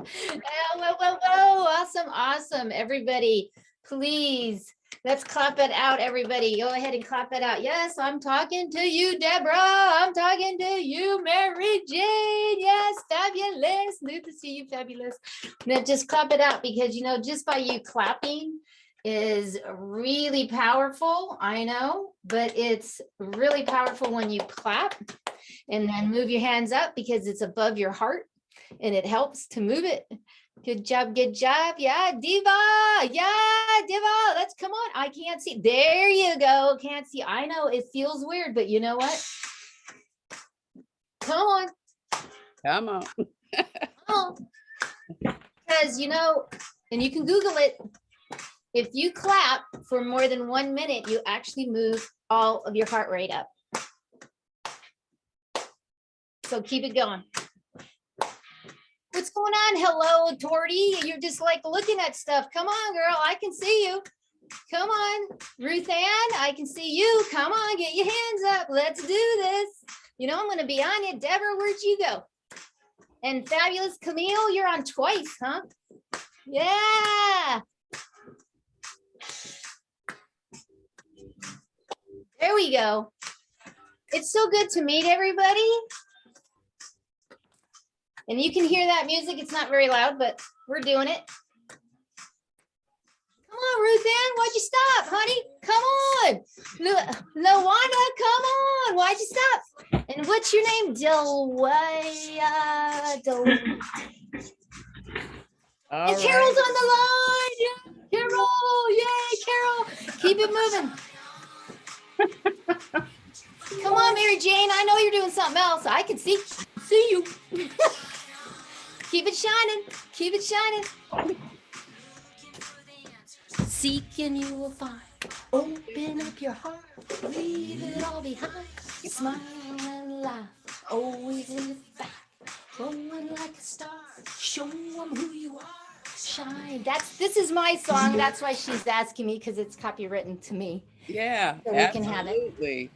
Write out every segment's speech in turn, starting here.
Whoa, whoa, whoa. Awesome, awesome. Everybody, please, let's clap it out, everybody. Go ahead and clap it out. Yes, I'm talking to you, Debra. I'm talking to you, Mary Jane. Yes, fabulous. Good to see you, fabulous. Now just clap it out because, you know, just by you clapping is really powerful. I know, but it's really powerful when you clap and then move your hands up because it's above your heart. And it helps to move it. Good job, good job. Yeah, Diva. Yeah, Diva. Let's come on. I can't see. There you go. Can't see. I know it feels weird, but you know what? Come on. Come on. Come on. Because, you know, and you can Google it. If you clap for more than 1 minute, you actually move all of your heart rate up. So keep it going. What's going on? Hello, Dorothy. You're just like looking at stuff. Come on, girl. I can see you. Come on. Ruth Ann, I can see you. Come on, get your hands up. Let's do this. You know, I'm going to be on you. Debra, where'd you go? And fabulous Camille, you're on twice, huh? Yeah. There we go. It's so good to meet everybody. And you can hear that music. It's not very loud, but we're doing it. Come on, Ruth Ann. Why'd you stop, honey? Come on. Lawanda, come on. Why'd you stop? And what's your name? And Carol's on the line. Yeah, Carol. Yay, Carol. Keep it moving. Come on, Mary Jane. I know you're doing something else. I can see you. Keep it shining. Keep it shining. Seek and you will find. Open up your heart. Leave it all behind. Smile and laugh. Always look back. Glowing like a star. Show them who you are. Shine. This is my song. That's why she's asking me because it's copywritten to me. Yeah, so we can have it.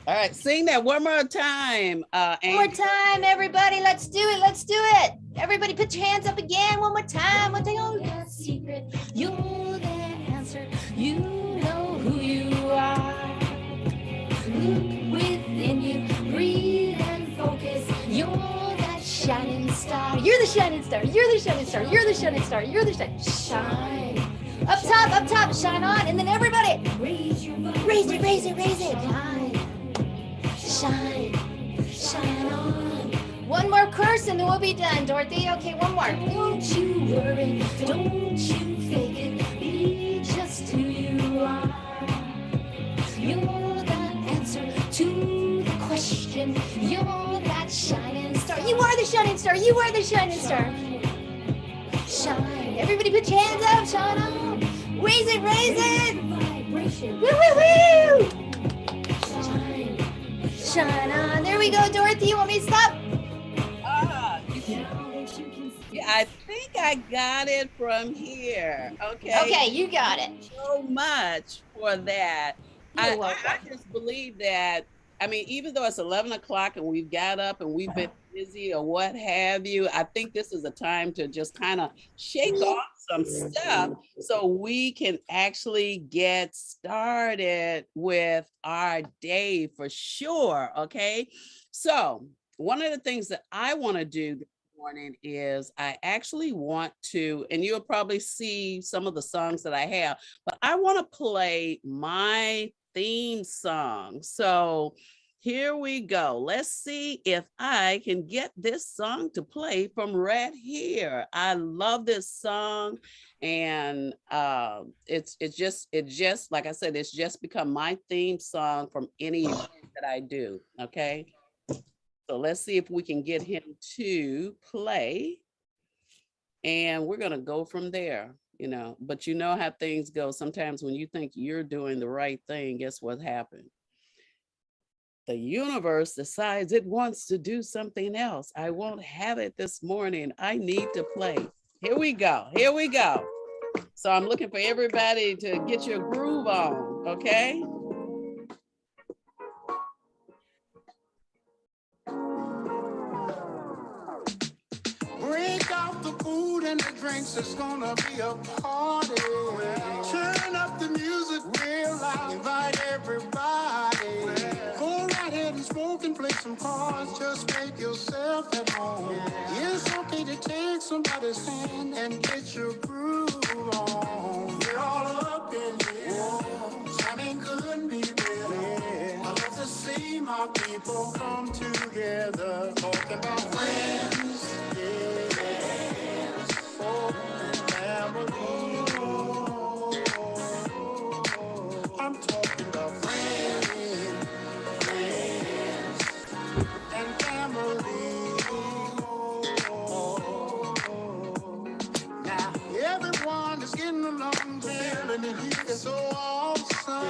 All right, sing that one more time. One more time, everybody. Let's do it. Let's do it. Everybody put your hands up again. One more time. One thing. Oh, that secret. You're the answer. You know who you are. Look within you. Breathe and focus. You're that shining star. You're the shining star. You're the shining star. You're the shining star. You're the shining. Shine. Up top. Shine on. And then everybody. Raise it. Shine on. One more course and then we'll be done, Dorothy. Okay, one more. Don't you worry, don't you fake it. Be just who you are. You're the answer to the question. You're that shining star. You are the shining star. You are the shining star. Shine. Everybody put your hands up. Shine on. Raise it. Woo. Shine on. There we go, Dorothy. You want me to stop? Yeah, I think I got it from here. Okay. Okay, you got it. So much for that. I just believe that, I mean, even though it's 11 o'clock and we've got up and we've been busy or what have you, I think this is a time to just kind of shake off some stuff so we can actually get started with our day for sure. Okay. So one of the things that I want to do this morning is I actually want to, and you'll probably see some of the songs that I have, but I want to play my theme song. So here we go. Let's see if I can get this song to play from right here. I love this song, and it's just like I said, it's just become my theme song from any event that I do. Okay, so let's see if we can get him to play, and we're gonna go from there. You know, but you know how things go. Sometimes when you think you're doing the right thing, guess what happened? The universe decides it wants to do something else. I won't have it this morning. I need to play. Here we go. So I'm looking for everybody to get your groove on, okay? Break out the food and the drinks, it's gonna be a party. Turn up the music real loud, invite everybody. Go right ahead and smoke and play some cards, just make yourself at home. It's okay to take somebody's hand and get your groove on. We're all up in here, timing couldn't be better. I love to see my people come together, talking about friends, oh, and family. I'm talking about friends, and family. Now everyone is getting along, feeling it here so awesome.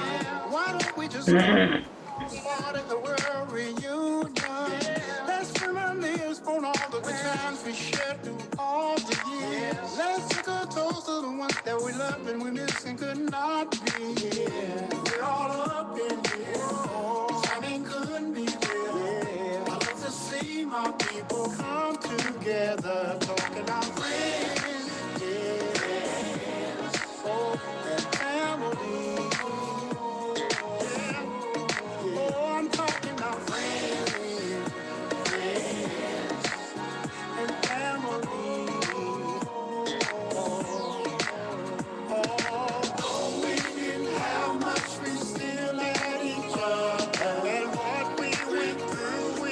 Why don't we just start at the world reunion? Let's reminisce on all the good times we shared through all the years. Let's take a toast to the ones that we love and we miss and could not be here. We're all up in here, timing couldn't be better. I love to see my people come together, talking about friends, oh, and family. Oh, I'm talking about friends, and family. Oh, we didn't have much, we still had each other. And what we went through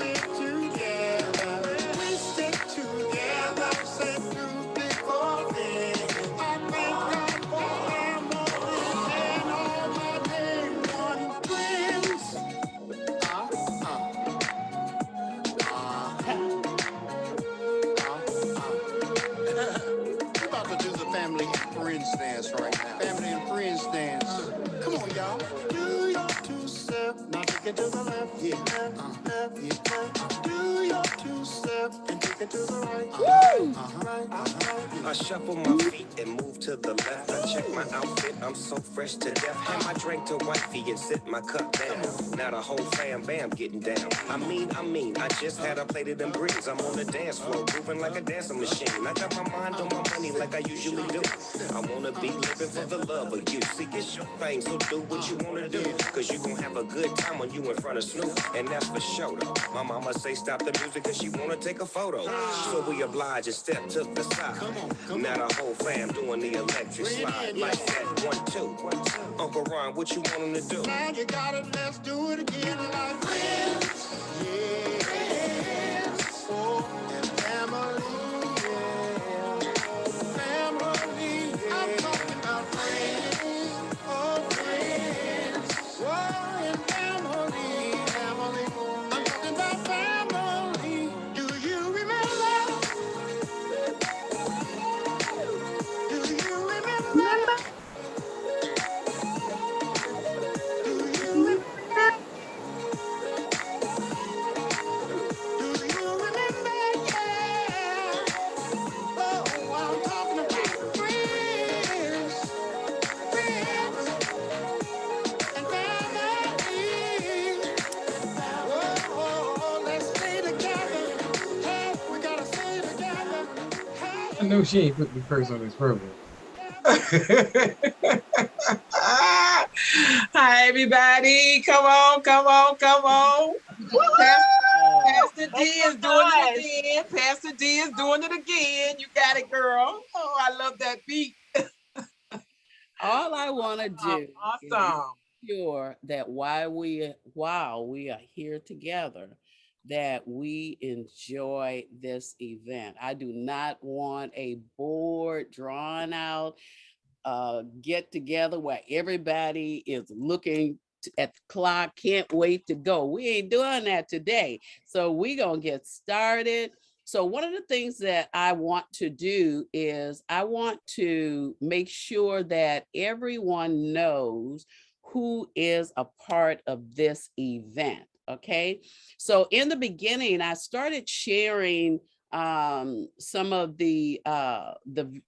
it together. We stick together, said through thick or thin. I thank God for family and all my day one friends. Uh, We're about to do the family and friends dance right now. Family and friends dance. Come on, y'all. Do your two step. Now take it to the left. Yeah. Left. Yeah. Left. Do your two step and take it to the right. Right. I shuffle my feet and move to the left. I check my outfit, I'm so fresh to death. Hand my drink to wifey and sit my cup down. Now the whole fam bam getting down. I mean, I just had a plate of them greens. I'm on the dance floor, moving like a dancing machine. I got my mind on my money like I usually do. I wanna be living for the love of you. See, it's your thing, so do what you wanna do. Cause you gon' have a good time when you in front of Snoop. And that's for sure though. My mama say stop the music cause she wanna take a photo. So we oblige and step to the side. Now the whole fam doing the electric slide. Like that, 1, 2. Uncle Ron, what you want him to do? Now you got it, let's do it again like friends. Yeah. Oh, and family. Yeah. Family. I'm talking about friends. Oh, friends. Oh, and family. Family. I'm talking about family. Do you remember? Do you remember? Do you remember? Do you remember? Yeah. Oh, I'm talking about friends, friends, and family. Oh, let's stay together. Hey, we gotta stay together. Hey, I know she ain't put me first on this program. Hi, everybody. Come on. Pastor D is doing it again. Pastor D is doing it again. You got it, girl. Oh, I love that beat. All I want to do Awesome. is make sure that while we are here together, that we enjoy this event. I do not want a bored, drawn out get together where everybody is looking at the clock, can't wait to go. We ain't doing that today. So we're going to get started. So one of the things that I want to do is I want to make sure that everyone knows who is a part of this event. Okay. So in the beginning, I started sharing some of the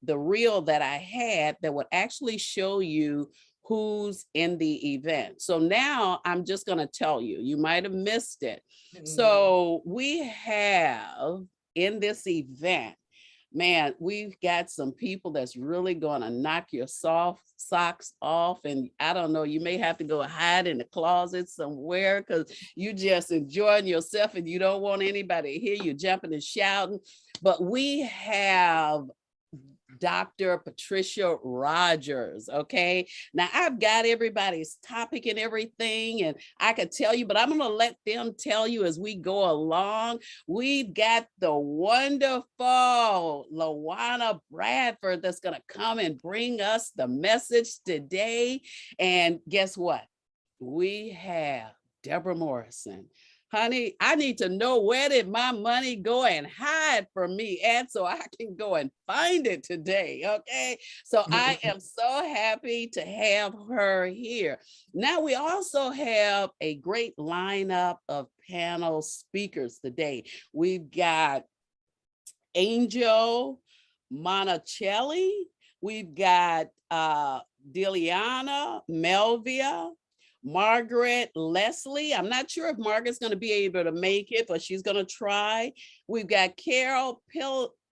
reel that I had that would actually show you who's in the event. So now I'm just going to tell you, you might have missed it. So we have in this event man, we've got some people that's really going to knock your soft socks off. And I don't know, you may have to go hide in the closet somewhere because you just enjoying yourself and you don't want anybody to hear you jumping and shouting. But we have Dr. Patricia Rogers. Okay. Now I've got everybody's topic and everything, and I could tell you, but I'm going to let them tell you as we go along. We've got the wonderful LaWanna Bradford that's going to come and bring us the message today. And guess what? We have Debra Morrison. Honey, I need to know, where did my money go and hide from me at, so I can go and find it today, okay? So I am so happy to have her here. Now we also have a great lineup of panel speakers today. We've got Angel Monticelli, we've got Diliana Melvia, Margaret Leslie. I'm not sure if Margaret's going to be able to make it, but she's going to try. We've got Carol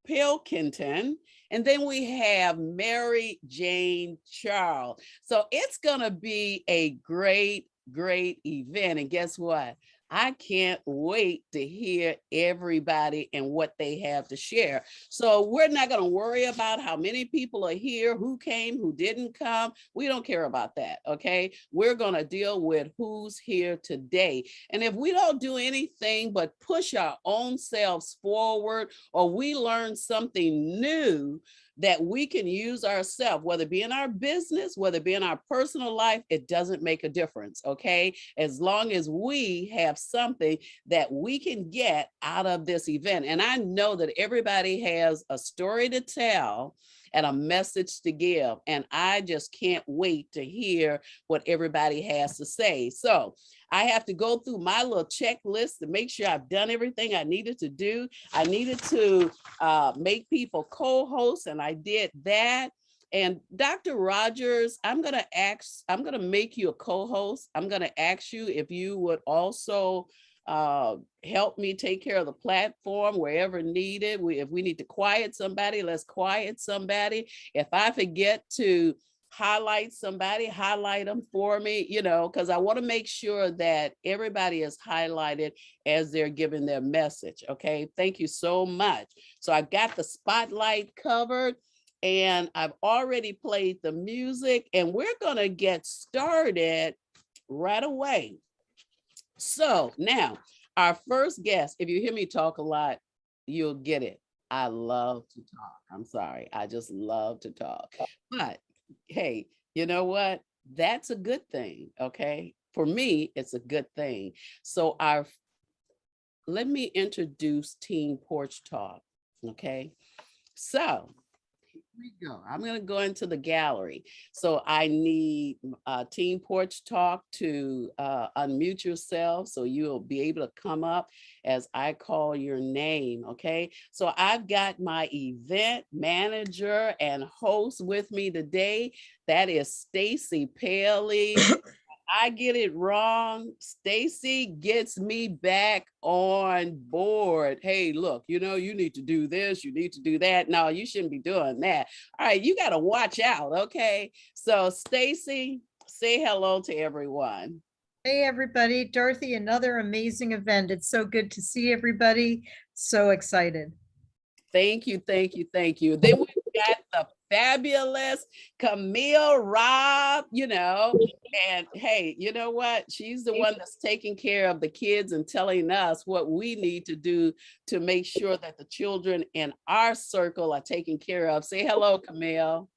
Pilkington, and then we have Mary Jane Charles. So it's going to be a great event. And guess what? I can't wait to hear everybody and what they have to share. So we're not going to worry about how many people are here, who came, who didn't come. We don't care about that, okay? We're going to deal with who's here today. And if we don't do anything but push our own selves forward, or we learn something new that we can use ourselves, whether it be in our business, whether it be in our personal life, it doesn't make a difference, okay? As long as we have something that we can get out of this event. And I know that everybody has a story to tell and a message to give. And I just can't wait to hear what everybody has to say. So I have to go through my little checklist to make sure I've done everything I needed to do. I needed to make people co-hosts, and I did that. And Dr. Rogers, I'm going to make you a co-host. I'm going to ask you if you would also help me take care of the platform wherever needed. If we need to quiet somebody, let's quiet somebody. If I forget to highlight somebody, highlight them for me, you know, because I want to make sure that everybody is highlighted as they're giving their message. Okay, thank you so much. So I got the spotlight covered, and I've already played the music, and we're going to get started right away. So now our first guest, if you hear me talk a lot, you'll get it. I love to talk. I'm sorry. I just love to talk. But hey, you know what? That's a good thing. Okay. For me, it's a good thing. So let me introduce Team Porch Talk. Okay. So here we go. I'm going to go into the gallery. So I need Team Porch Talk to unmute yourself so you'll be able to come up as I call your name. Okay. So I've got my event manager and host with me today. That is Stacy Paley. I get it wrong, Stacy gets me back on board. Hey, look, you know, you need to do this, you need to do that. No, you shouldn't be doing that. All right, you got to watch out, okay? So Stacy, say hello to everyone. Hey, everybody. Dorothy, another amazing event. It's so good to see everybody. So excited. Thank you, thank you, thank you. Then we've got the fabulous Camille Robb, you know, and hey, you know what? She's the one that's taking care of the kids and telling us what we need to do to make sure that the children in our circle are taken care of. Say hello, Camille.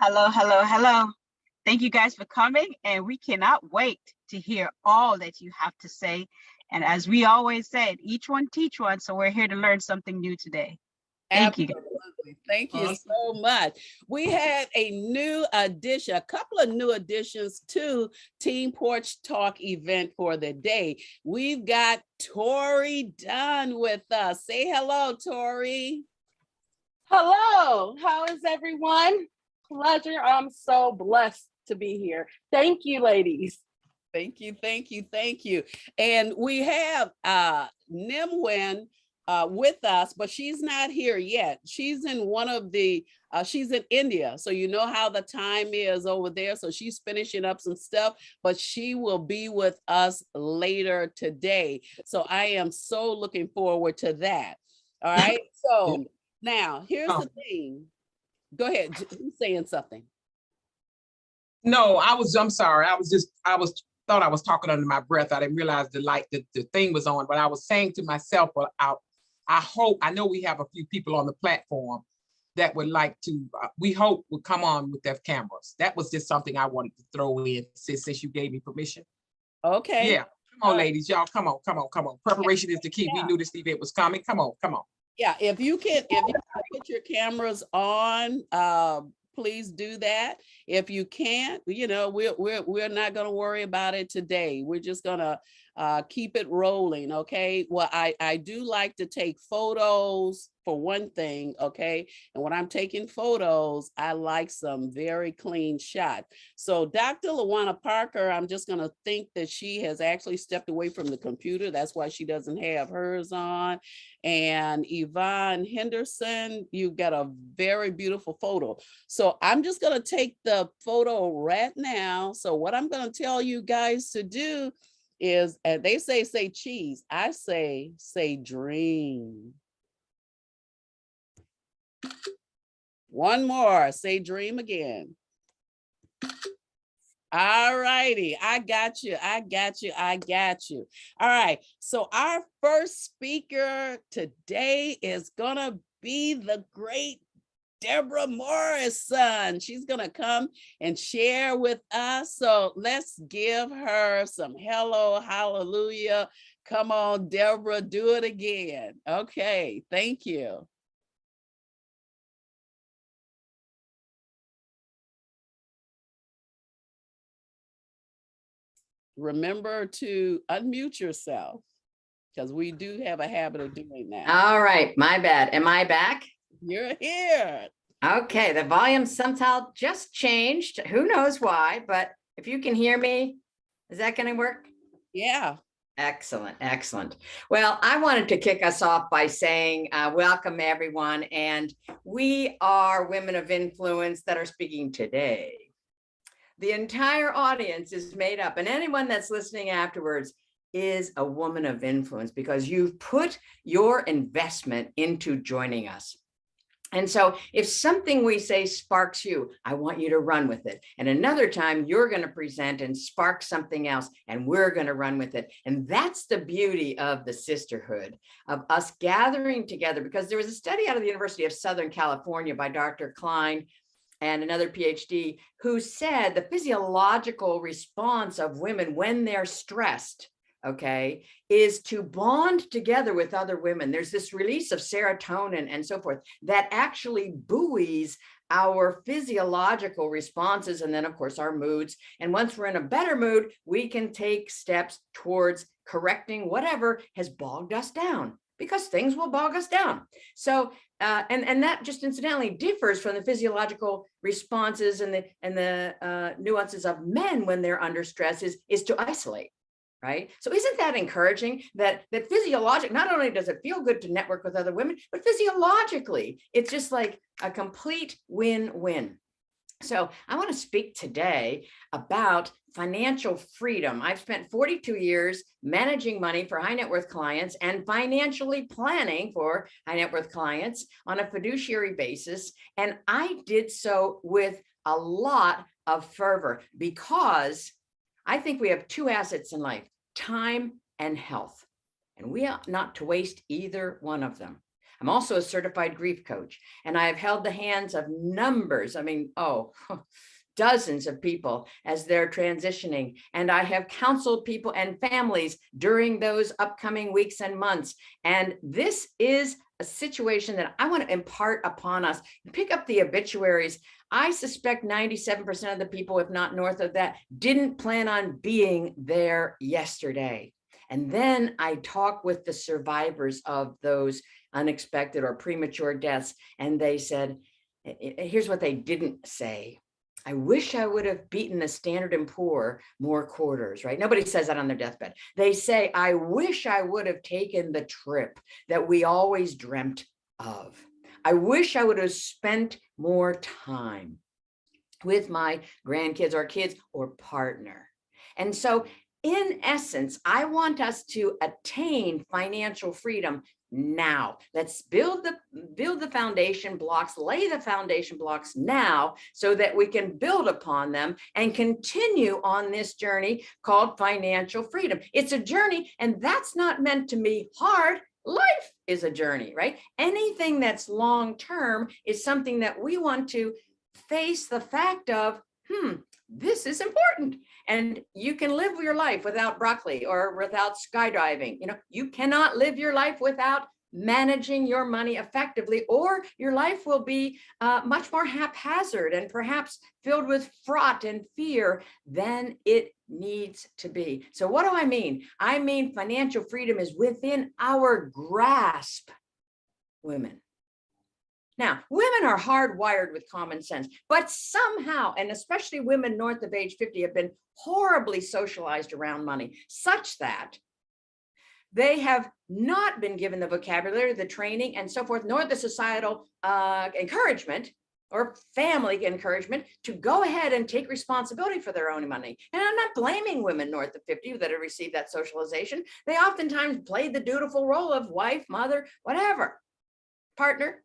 Hello, hello, hello. Thank you guys for coming, and we cannot wait to hear all that you have to say. And as we always said, each one teach one, so we're here to learn something new today. Thank you. Thank you so much. We had a new addition, a couple of new additions to Team Porch Talk event for the day. We've got Tori Dunn with us. Say hello, Tori. Hello, how is everyone? Pleasure. I'm so blessed to be here. Thank you, ladies. Thank you, thank you, thank you. And we have Nimwin with us, but she's not here yet. She's in one of the, she's in India. So you know how the time is over there. So she's finishing up some stuff, but she will be with us later today. So I am so looking forward to that. All right. So now here's the thing. Go ahead. Who's saying something? No, I'm sorry. Thought I was talking under my breath. I didn't realize the thing was on, but I was saying to myself, well, I know we have a few people on the platform that would like to, we hope would come on with their cameras. That was just something I wanted to throw in since you gave me permission. Okay. Yeah, come on, ladies, y'all, come on. Preparation is the key. We knew this event was coming. Come on. Yeah, if you can put your cameras on, please do that. If you can't, you know, we're not going to worry about it today. We're just going to keep it rolling. Okay. Well, I do like to take photos for one thing. Okay. And when I'm taking photos, I like some very clean shot. So Dr. LaWanna Parker, I'm just going to think that she has actually stepped away from the computer. That's why she doesn't have hers on. And Yvonne Henderson, you've got a very beautiful photo. So I'm just going to take the photo right now. So what I'm going to tell you guys to do is, and they say cheese. I say dream. One more, say dream again. All righty, I got you. All right, so our first speaker today is gonna be the great Debra Morrison. She's gonna come and share with us. So let's give her some hello, hallelujah. Come on, Debra, do it again. Okay, thank you. Remember to unmute yourself because we do have a habit of doing that. All right, my bad. Am I back? You're here. Okay, the volume somehow just changed. Who knows why, but if you can hear me, is that going to work? Yeah. Excellent, excellent. Well, I wanted to kick us off by saying welcome everyone. And we are women of influence that are speaking today. The entire audience is made up, and anyone that's listening afterwards is a woman of influence because you've put your investment into joining us. And so if something we say sparks you, I want you to run with it. And another time you're going to present and spark something else, and we're going to run with it. And that's the beauty of the sisterhood, of us gathering together, because there was a study out of the University of Southern California by Dr. Klein and another PhD who said the physiological response of women when they're stressed, okay, is to bond together with other women. There's this release of serotonin and so forth that actually buoys our physiological responses and then of course our moods. And once we're in a better mood, we can take steps towards correcting whatever has bogged us down, because things will bog us down. So and that just incidentally differs from the physiological responses and the nuances of men when they're under stress is to isolate. Right. So isn't that encouraging that physiologically, not only does it feel good to network with other women, but physiologically, it's just like a complete win-win. So I want to speak today about financial freedom. I've spent 42 years managing money for high net worth clients and financially planning for high net worth clients on a fiduciary basis. And I did so with a lot of fervor because I think we have two assets in life: time and health. And we ought not to waste either one of them. I'm also a certified grief coach, and I have held the hands of numbers, dozens of people as they're transitioning. And I have counseled people and families during those upcoming weeks and months. And this is a situation that I want to impart upon us. Pick up the obituaries. I suspect 97% of the people, if not north of that, didn't plan on being there yesterday. And then I talk with the survivors of those unexpected or premature deaths. And they said, here's what they didn't say. I wish I would have beaten the Standard & Poor more quarters, right? Nobody says that on their deathbed. They say, I wish I would have taken the trip that we always dreamt of. I wish I would have spent more time with my grandkids or kids or partner. And so in essence, I want us to attain financial freedom now. Let's build the foundation blocks, lay the foundation blocks now so that we can build upon them and continue on this journey called financial freedom. It's a journey, and that's not meant to be hard. Life is a journey, right? Anything that's long-term is something that we want to face the fact of, this is important. And you can live your life without broccoli or without skydiving. You know, you cannot live your life without managing your money effectively, or your life will be much more haphazard and perhaps filled with fraught and fear than it needs to be. So what do I mean? I mean, financial freedom is within our grasp, women. Now, women are hardwired with common sense, but somehow, and especially women north of age 50, have been horribly socialized around money, such that they have not been given the vocabulary, the training, and so forth, nor the societal encouragement or family encouragement to go ahead and take responsibility for their own money. And I'm not blaming women north of 50 that have received that socialization. They oftentimes played the dutiful role of wife, mother, whatever, partner.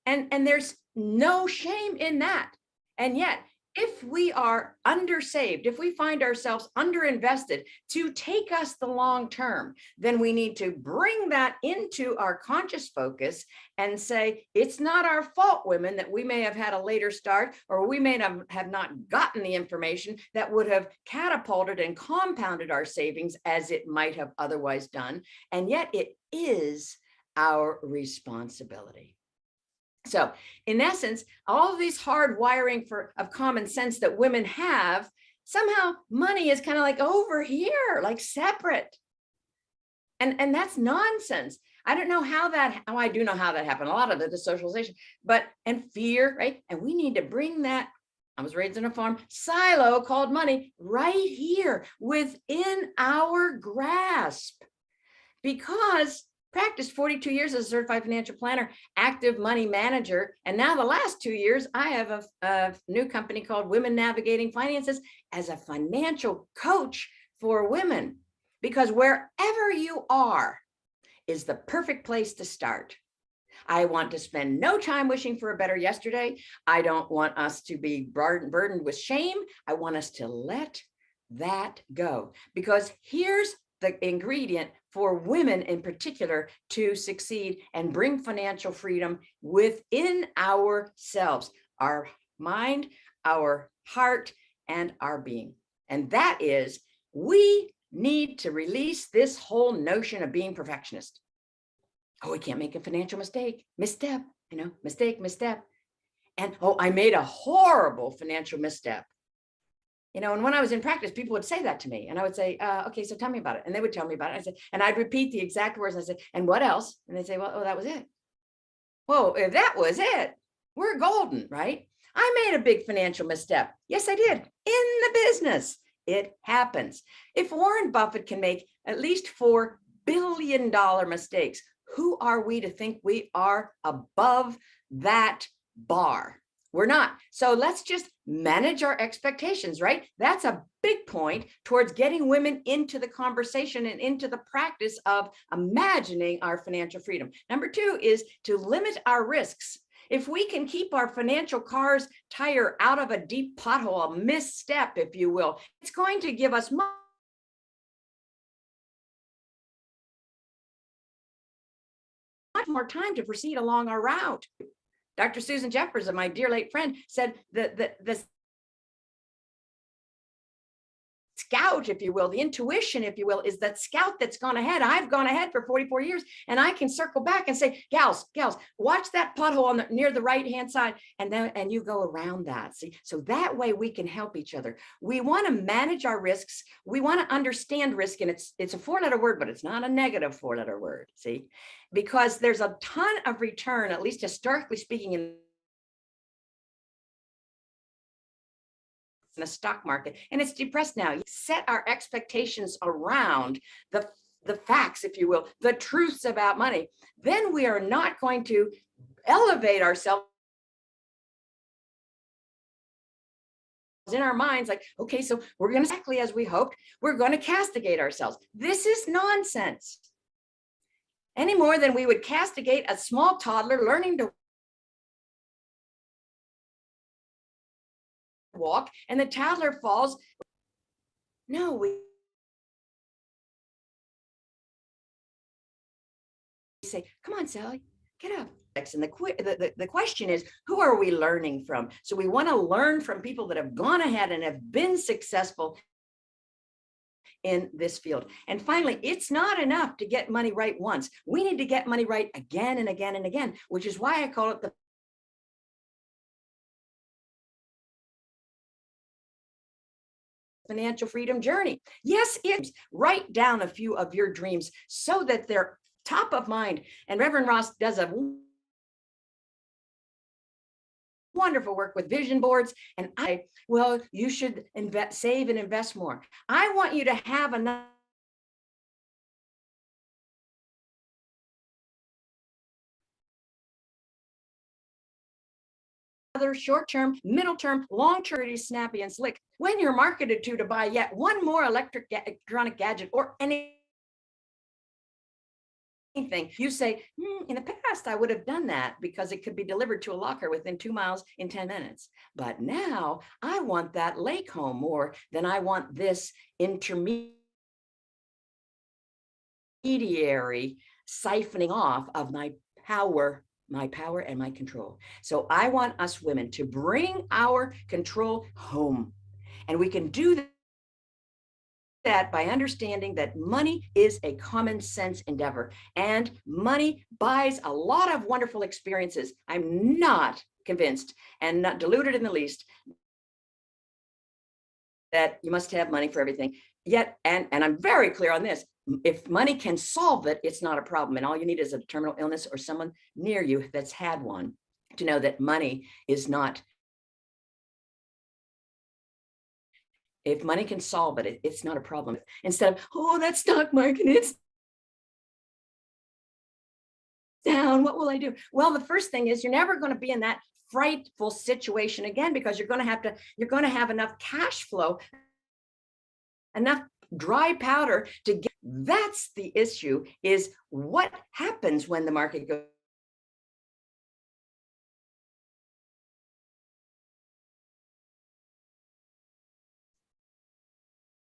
And there's no shame in that. And yet, if we are undersaved, if we find ourselves underinvested to take us the long term, then we need to bring that into our conscious focus and say, it's not our fault, women, that we may have had a later start, or we may have not gotten the information that would have catapulted and compounded our savings as it might have otherwise done. And yet it is our responsibility. So in essence, all of these hard wiring of common sense that women have, somehow money is kind of like over here, like separate. And that's nonsense. I don't know how I do know how that happened. A lot of it is socialization, and fear, right? And we need to bring that, I was raised in a farm, silo called money right here within our grasp. Because practiced 42 years as a certified financial planner, active money manager. And now the last 2 years, I have a new company called Women Navigating Finances as a financial coach for women, because wherever you are is the perfect place to start. I want to spend no time wishing for a better yesterday. I don't want us to be burdened with shame. I want us to let that go, because here's the ingredient for women in particular to succeed and bring financial freedom within ourselves, our mind, our heart, and our being. And that is, we need to release this whole notion of being perfectionist. Oh, we can't make a financial mistake, misstep, misstep. And oh, I made a horrible financial misstep. And when I was in practice, people would say that to me, and I would say, okay, so tell me about it. And they would tell me about it. I said, and I'd repeat the exact words. I said, and what else? And they'd say, well, oh, that was it. Whoa, if that was it, we're golden, right? I made a big financial misstep. Yes, I did. In the business, it happens. If Warren Buffett can make at least $4 billion mistakes, who are we to think we are above that bar? We're not. So let's just manage our expectations, right? That's a big point towards getting women into the conversation and into the practice of imagining our financial freedom. Number 2 is to limit our risks. If we can keep our financial car's tire out of a deep pothole, a misstep, if you will, it's going to give us much more time to proceed along our route. Dr. Susan Jeffers, my dear late friend, said that the scout, if you will, the intuition, if you will, is that scout that's gone ahead. I've gone ahead for 44 years, and I can circle back and say, gals, watch that pothole near the right-hand side, and you go around that. See, so that way we can help each other. We want to manage our risks. We want to understand risk, and it's a 4-letter word, but it's not a negative 4-letter word. See, because there's a ton of return, at least historically speaking, in in the stock market and it's depressed now. You set our expectations around the facts, if you will, the truths about money, then we are not going to elevate ourselves in our minds like, okay, so we're going to exactly as we hoped, we're going to castigate ourselves. This is nonsense. Any more than we would castigate a small toddler learning to walk and the toddler falls. No, we say, come on, Sally, get up. And the question is, who are we learning from? So we want to learn from people that have gone ahead and have been successful in this field. And finally, it's not enough to get money right once. We need to get money right again and again and again, which is why I call it the financial freedom journey. Yes, it's write down a few of your dreams so that they're top of mind. And Reverend Ross does a wonderful work with vision boards. And well, you should save and invest more. I want you to have enough short-term, middle-term, long-term, snappy and slick. When you're marketed to buy yet one more electronic gadget or anything, you say, in the past, I would have done that because it could be delivered to a locker within 2 miles in 10 minutes. But now I want that lake home more than I want this intermediary siphoning off of my power and my control. So I want us women to bring our control home. And we can do that by understanding that money is a common sense endeavor and money buys a lot of wonderful experiences. I'm not convinced and not deluded in the least that you must have money for everything. Yet, and I'm very clear on this, if money can solve it, it's not a problem. And all you need is a terminal illness or someone near you that's had one to know that money is not. If money can solve it, it's not a problem. Instead of, oh, that stock market, it's down, what will I do? Well, the first thing is you're never going to be in that frightful situation again, because you're going to have enough cash flow, enough dry powder to get. That's the issue, is what happens when the market goes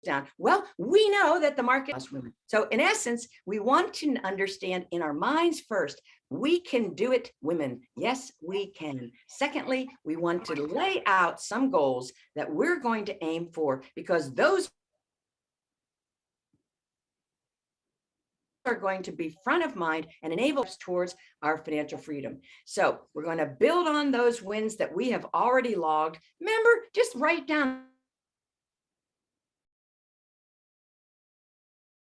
down. Well, we know that the market is women. So in essence, we want to understand in our minds first, we can do it, women. Yes, we can. Secondly, we want to lay out some goals that we're going to aim for, because those are going to be front of mind and enable us towards our financial freedom. So we're going to build on those wins that we have already logged. Remember, just write down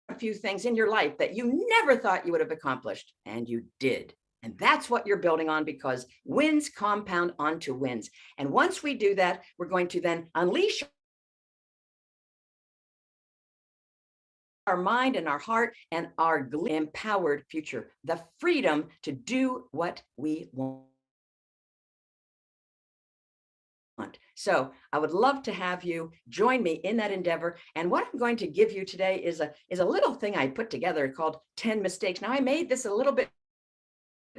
a few things in your life that you never thought you would have accomplished, and you did. And that's what you're building on, because wins compound onto wins. And once we do that, we're going to then unleash our mind and our heart and our empowered future, the freedom to do what we want. So I would love to have you join me in that endeavor. And what I'm going to give you today is a little thing I put together called 10 mistakes. Now, I made this a little bit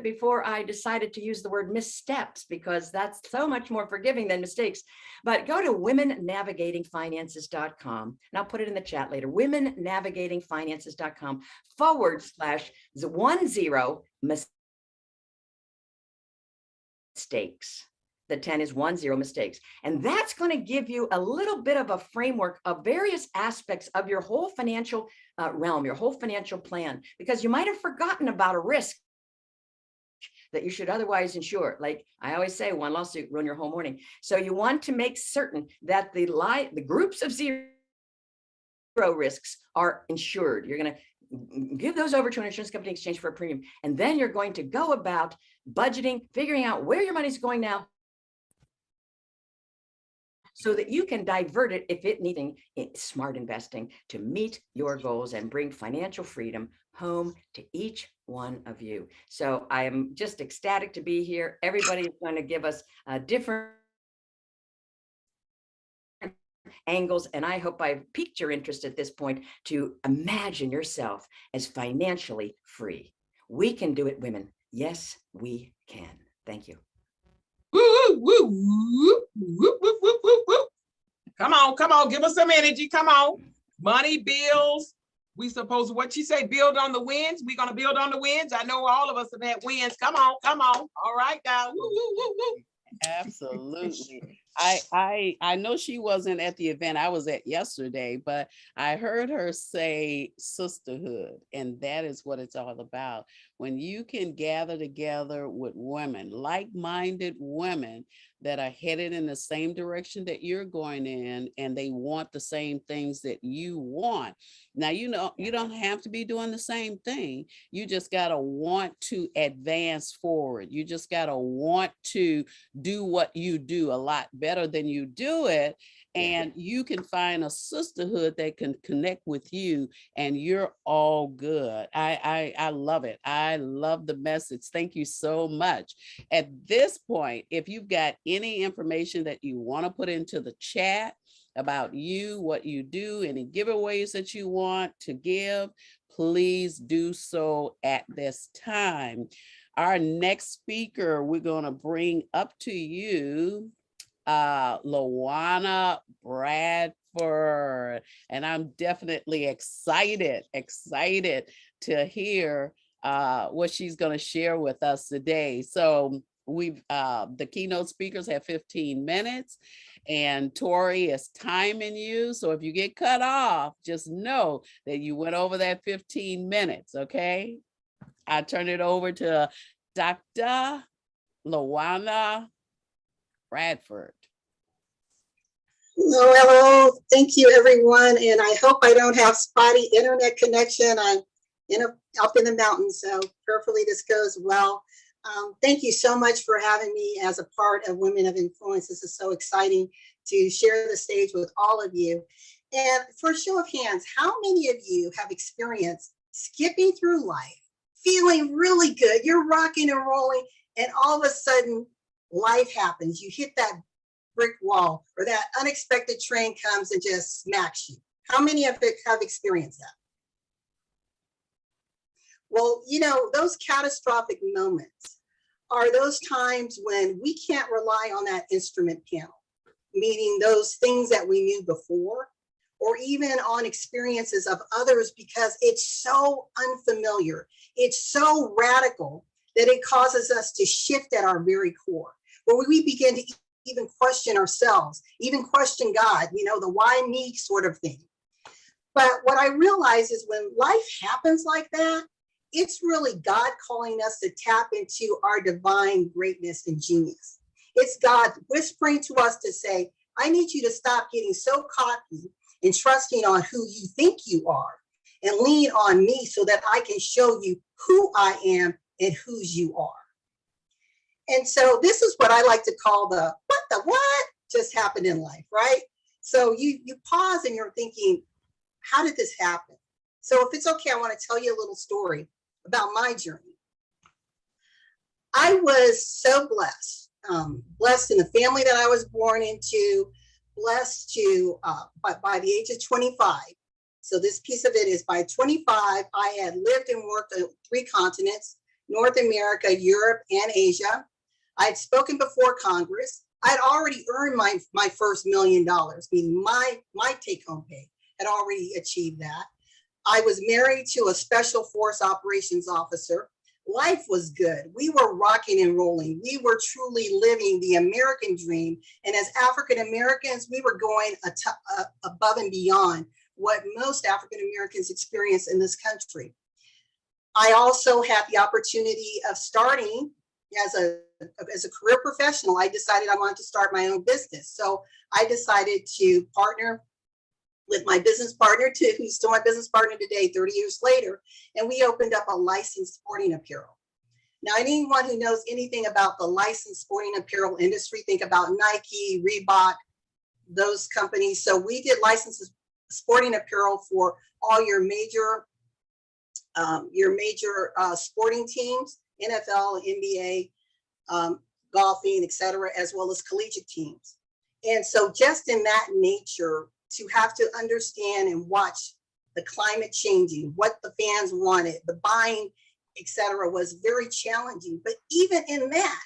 before I decided to use the word missteps, because that's so much more forgiving than mistakes. But go to womennavigatingfinances.com, and I'll put it in the chat later, womennavigatingfinances.com/10 mistakes. The 10 is 10 mistakes. And that's going to give you a little bit of a framework of various aspects of your whole financial realm, your whole financial plan, because you might have forgotten about a risk that you should otherwise insure. Like I always say, one lawsuit ruin your whole morning. So you want to make certain that the groups of zero risks are insured. You're going to give those over to an insurance company in exchange for a premium. And then you're going to go about budgeting, figuring out where your money's going now, so that you can divert it if it needing smart investing to meet your goals and bring financial freedom home to each one of you. So I am just ecstatic to be here. Everybody is going to give us different angles, and I hope I've piqued your interest at this point to imagine yourself as financially free. We can do it, women. Yes, we can. Thank you. Woo, woo, woo, woo, woo, woo, woo, woo. Come on, give us some energy. Come on. Money, bills. We supposed, what she say, build on the wins. We're gonna build on the wins. I know all of us have had wins. Come on. All right, guys. Woo, woo, woo, woo. Absolutely. I know she wasn't at the event I was at yesterday, but I heard her say sisterhood, and that is what it's all about. When you can gather together with women, like-minded women that are headed in the same direction that you're going in, and they want the same things that you want. Now, you know, you don't have to be doing the same thing. You just got to want to advance forward. You just got to want to do what you do a lot better than you do it. And you can find a sisterhood that can connect with you, and you're all good. I love it. I love the message. Thank you so much. At this point, if you've got any information that you want to put into the chat about you, what you do, any giveaways that you want to give, please do so at this time. Our next speaker, we're going to bring up to you Lawana Bradford, and I'm definitely excited to hear what she's going to share with us today. So we've the keynote speakers have 15 minutes, and Tori is timing you. So if you get cut off, just know that you went over that 15 minutes. Okay, I turn it over to Dr. Lawana Bradford. Hello. Thank you, everyone. And I hope I don't have spotty internet connection. I'm up in the mountains, so prayerfully this goes well. Thank you so much for having me as a part of Women of Influence. This is so exciting to share the stage with all of you. And for a show of hands, how many of you have experienced skipping through life, feeling really good? You're rocking and rolling, and all of a sudden, life happens. You hit that brick wall, or that unexpected train comes and just smacks you. How many of you have experienced that? Well, you know, those catastrophic moments are those times when we can't rely on that instrument panel, meaning those things that we knew before, or even on experiences of others, because it's so unfamiliar. It's so radical that it causes us to shift at our very core, where we begin to even question ourselves, even question God, you know, the why me sort of thing. But what I realize is when life happens like that, it's really God calling us to tap into our divine greatness and genius. It's God whispering to us to say, I need you to stop getting so cocky and trusting on who you think you are, and lean on me so that I can show you who I am and whose you are. And so this is what I like to call the what just happened in life, right? So you pause and you're thinking, how did this happen? So if it's okay, I want to tell you a little story about my journey. I was so blessed, blessed in the family that I was born into, blessed to, by the age of 25. So this piece of it is by 25, I had lived and worked on 3 continents, North America, Europe, and Asia. I had spoken before Congress. I had already earned my first $1 million, meaning my take-home pay had already achieved that. I was married to a special force operations officer. Life was good. We were rocking and rolling. We were truly living the American dream. And as African Americans, we were going above and beyond what most African Americans experience in this country. I also had the opportunity of starting as a career professional. I decided I wanted to start my own business. So I decided to partner with my business partner, who's still my business partner today, 30 years later, and we opened up a licensed sporting apparel. Now, anyone who knows anything about the licensed sporting apparel industry, think about Nike, Reebok, those companies. So we did licenses, sporting apparel for all your major sporting teams, NFL, NBA, golfing, etc., as well as collegiate teams. And so just in that nature, to have to understand and watch the climate changing, what the fans wanted, the buying, etc., was very challenging. But even in that,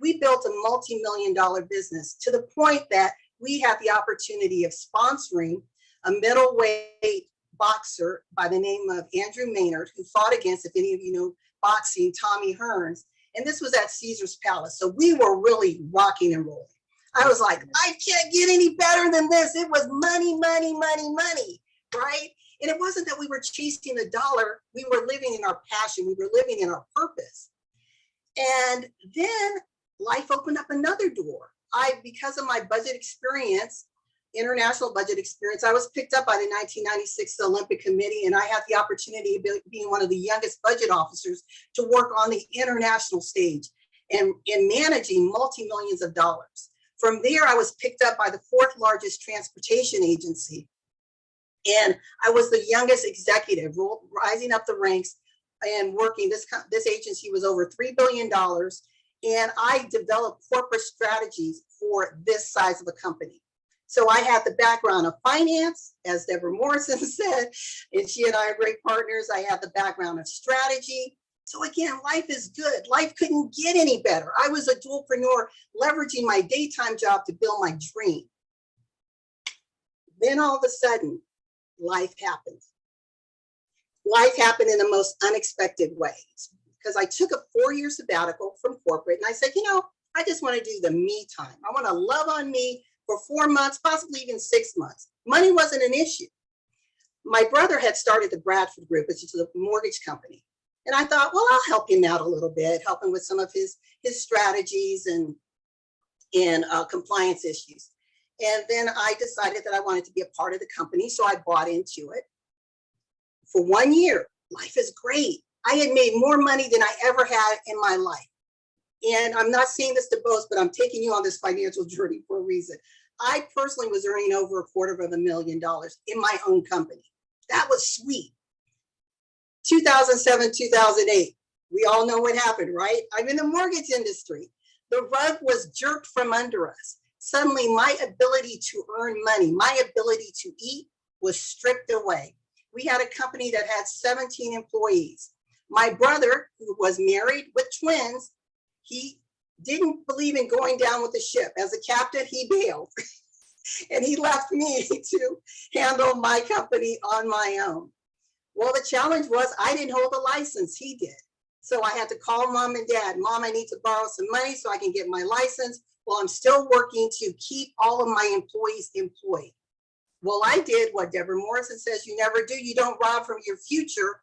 we built a multi-million-dollar business to the point that we had the opportunity of sponsoring a middleweight boxer by the name of Andrew Maynard, who fought against, if any of you know boxing, Tommy Hearns. And this was at Caesar's Palace. So we were really rocking and rolling. I was like, I can't get any better than this. It was money, money, money, money, right? And it wasn't that we were chasing the dollar. We were living in our passion. We were living in our purpose. And then life opened up another door. Because of my budget experience, international budget experience, I was picked up by the 1996 Olympic Committee, and I had the opportunity of being one of the youngest budget officers to work on the international stage and in managing multi-millions of dollars. From there, I was picked up by the 4th largest transportation agency. And I was the youngest executive, rising up the ranks and working. This agency was over $3 billion. And I developed corporate strategies for this size of a company. So I had the background of finance, as Debra Morrison said, and she and I are great partners. I had the background of strategy. So again, life is good. Life couldn't get any better. I was a dualpreneur, leveraging my daytime job to build my dream. Then all of a sudden, life happened. Life happened in the most unexpected ways, because I took a 4-year sabbatical from corporate, and I said, I just want to do the me time. I want to love on me for 4 months, possibly even 6 months. Money wasn't an issue. My brother had started the Bradford Group, which is a mortgage company. And I thought, well, I'll help him out a little bit, help him with some of his strategies and compliance issues. And then I decided that I wanted to be a part of the company, so I bought into it. For 1 year, life is great. I had made more money than I ever had in my life. And I'm not saying this to boast, but I'm taking you on this financial journey for a reason. I personally was earning over $250,000 in my own company. That was sweet. 2007, 2008, we all know what happened, right? I'm in the mortgage industry. The rug was jerked from under us. Suddenly, my ability to earn money, my ability to eat was stripped away. We had a company that had 17 employees. My brother, who was married with twins, he didn't believe in going down with the ship. As a captain, he bailed. And he left me to handle my company on my own. Well, the challenge was I didn't hold a license, he did. So I had to call mom and dad. Mom, I need to borrow some money so I can get my license. Well, I'm still working to keep all of my employees employed. Well, I did what Debra Morrison says you never do. You don't rob from your future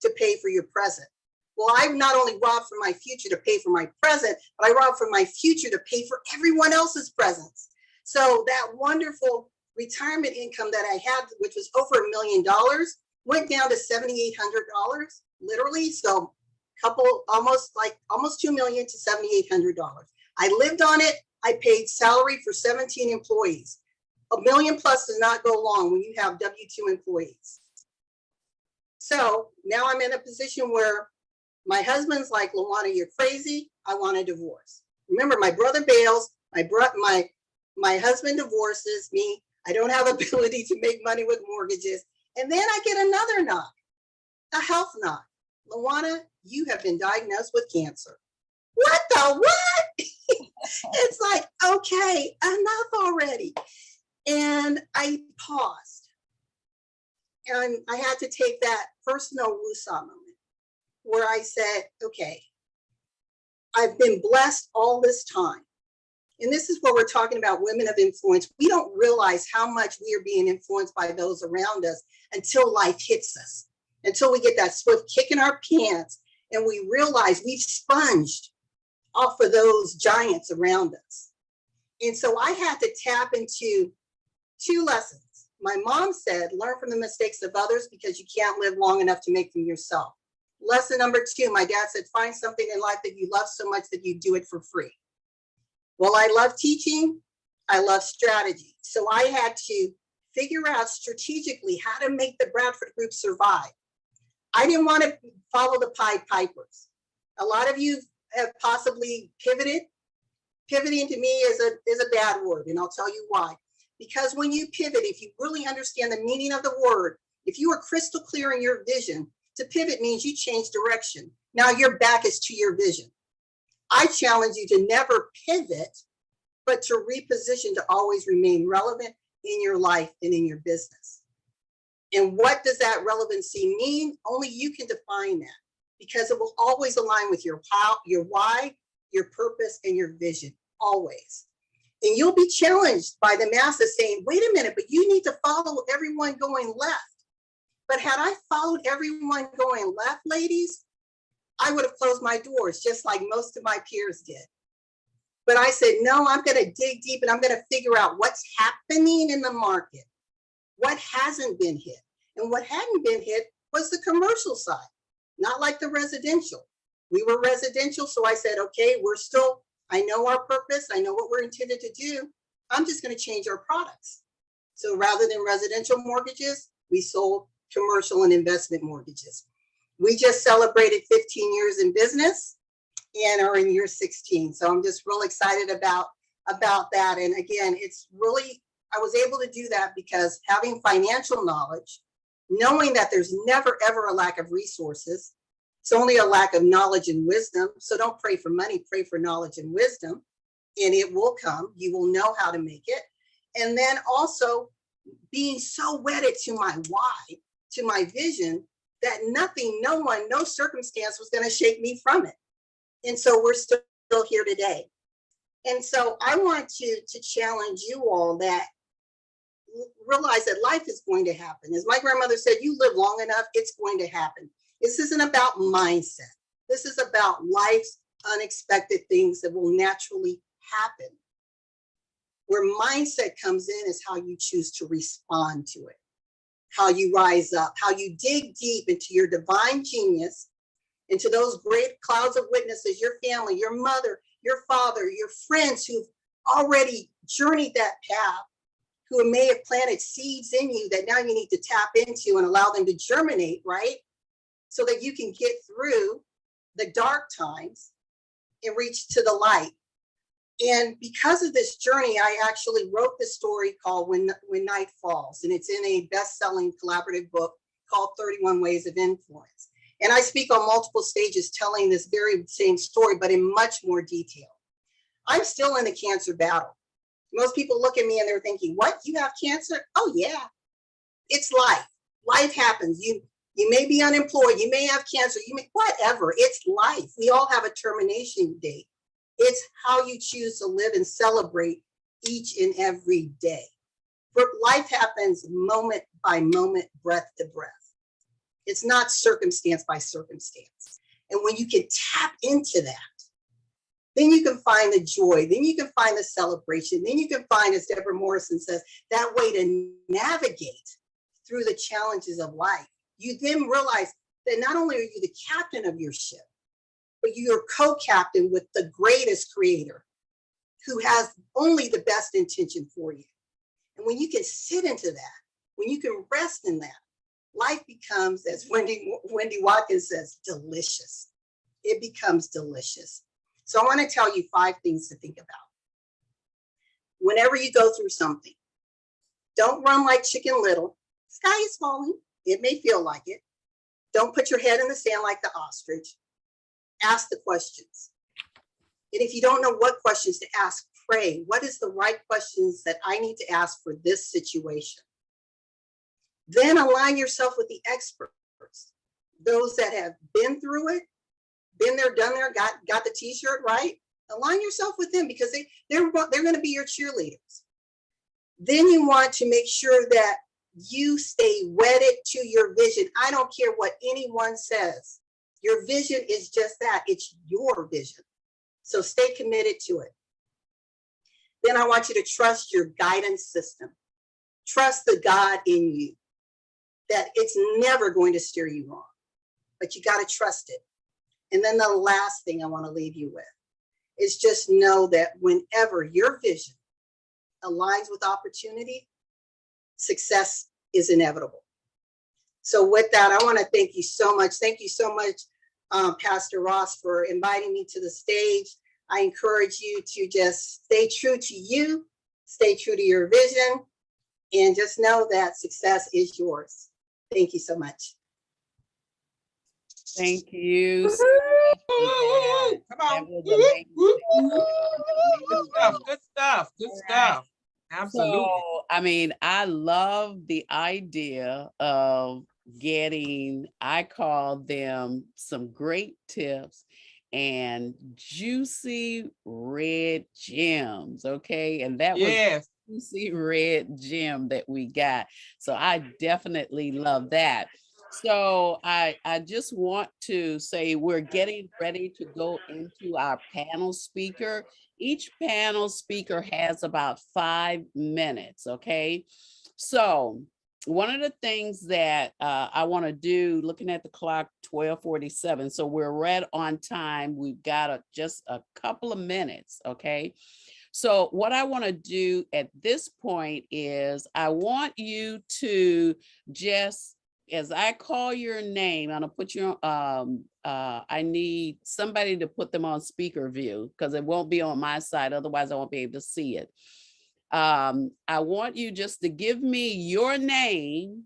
to pay for your present. Well, I've not only robbed from my future to pay for my present, but I robbed from my future to pay for everyone else's presents. So that wonderful retirement income that I had, which was over $1 million, went down to $7,800, literally. So almost 2 million to $7,800. I lived on it. I paid salary for 17 employees. $1 million plus does not go long when you have W-2 employees. So now I'm in a position where my husband's like, Luana, you're crazy. I want a divorce. Remember, my brother bails. My husband divorces me. I don't have ability to make money with mortgages. And then I get another knock, a health knock. Luana, you have been diagnosed with cancer. What the what? It's like, okay, enough already. And I paused. And I had to take that personal woosah moment where I said, okay, I've been blessed all this time. And this is what we're talking about, women of influence. We don't realize how much we are being influenced by those around us until life hits us, until we get that swift kick in our pants and we realize we've sponged off of those giants around us. And so I had to tap into 2 lessons. My mom said, learn from the mistakes of others because you can't live long enough to make them yourself. Lesson number 2, my dad said, find something in life that you love so much that you do it for free. Well, I love teaching. I love strategies. So I had to figure out strategically how to make the Bradford group survive. I didn't want to follow the Pied Pipers. A lot of you have possibly pivoted. Pivoting to me is a bad word, and I'll tell you why. Because when you pivot, if you really understand the meaning of the word, if you are crystal clear in your vision, to pivot means you change direction. Now your back is to your vision. I challenge you to never pivot, but to reposition, to always remain relevant in your life and in your business. And what does that relevancy mean? Only you can define that, because it will always align with your how, your why, your purpose, and your vision, always. And you'll be challenged by the masses saying, wait a minute, but you need to follow everyone going left. But had I followed everyone going left, ladies, I would have closed my doors just like most of my peers did. But I said, no, I'm going to dig deep and I'm going to figure out what's happening in the market, what hasn't been hit. And what hadn't been hit was the commercial side, not like the residential. We were residential, so I said, okay, I know our purpose, I know what we're intended to do. I'm just going to change our products. So rather than residential mortgages, we sold commercial and investment mortgages. We just celebrated 15 years in business and are in year 16. So I'm just real excited about that. And again, it's really, I was able to do that because having financial knowledge, knowing that there's never, ever a lack of resources, it's only a lack of knowledge and wisdom. So don't pray for money, pray for knowledge and wisdom, and it will come. You will know how to make it. And then also being so wedded to my why, to my vision, that nothing, no one, no circumstance was going to shake me from it. And so we're still here today. And so I want to challenge you all that realize that life is going to happen. As my grandmother said, you live long enough, it's going to happen. This isn't about mindset. This is about life's unexpected things that will naturally happen. Where mindset comes in is how you choose to respond to it, how you rise up, how you dig deep into your divine genius, into those great clouds of witnesses, your family, your mother, your father, your friends who've already journeyed that path, who may have planted seeds in you that now you need to tap into and allow them to germinate, right? So that you can get through the dark times and reach to the light. And because of this journey, I actually wrote this story called When Night Falls, and it's in a best-selling collaborative book called 31 Ways of Influence. And I speak on multiple stages telling this very same story, but in much more detail. I'm still in the cancer battle. Most people look at me and they're thinking, what, you have cancer? Oh yeah, it's life. Life happens. You may be unemployed, you may have cancer, you may, whatever, it's life. We all have a termination date. It's how you choose to live and celebrate each and every day. For life happens moment by moment, breath to breath. It's not circumstance by circumstance. And when you can tap into that, then you can find the joy, then you can find the celebration, then you can find, as Debra Morrison says, that way to navigate through the challenges of life. You then realize that not only are you the captain of your ship, but you're co-captain with the greatest creator who has only the best intention for you. And when you can sit into that, when you can rest in that, life becomes, as Wendy Watkins says, delicious. It becomes delicious. So I want to tell you 5 things to think about. Whenever you go through something, don't run like Chicken Little. Sky is falling. It may feel like it. Don't put your head in the sand like the ostrich. Ask the questions. And if you don't know what questions to ask, pray. What is the right questions that I need to ask for this situation? Then align yourself with the experts, those that have been through it, been there, done there, got the t-shirt, right? Align yourself with them because they're going to be your cheerleaders. Then you want to make sure that you stay wedded to your vision. I don't care what anyone says. Your vision is just that. It's your vision. So stay committed to it. Then I want you to trust your guidance system. Trust the God in you, that it's never going to steer you wrong, but you got to trust it. And then the last thing I want to leave you with is just know that whenever your vision aligns with opportunity, success is inevitable. So with that, I want to thank you so much. Thank you so much, Pastor Ross, for inviting me to the stage. I encourage you to just stay true to you, stay true to your vision, and just know that success is yours. Thank you so much. Thank you so much for that. Come on. That was amazing. Good stuff, good stuff, good stuff. Absolutely. So, I mean, I love the idea of getting, I call them some great tips and juicy red gems. Okay. And that was Yes. juicy red gem that we got. So I definitely love that. So I just want to say we're getting ready to go into our panel speaker. Each panel speaker has about 5 minutes, okay? So one of the things that I want to do, looking at the clock, 12:47, so we're right on time. We've got just a couple of minutes, okay? So what I want to do at this point is I want you to just, as I call your name, I'm gonna put you on, I need somebody to put them on speaker view because it won't be on my side. Otherwise I won't be able to see it. I want you just to give me your name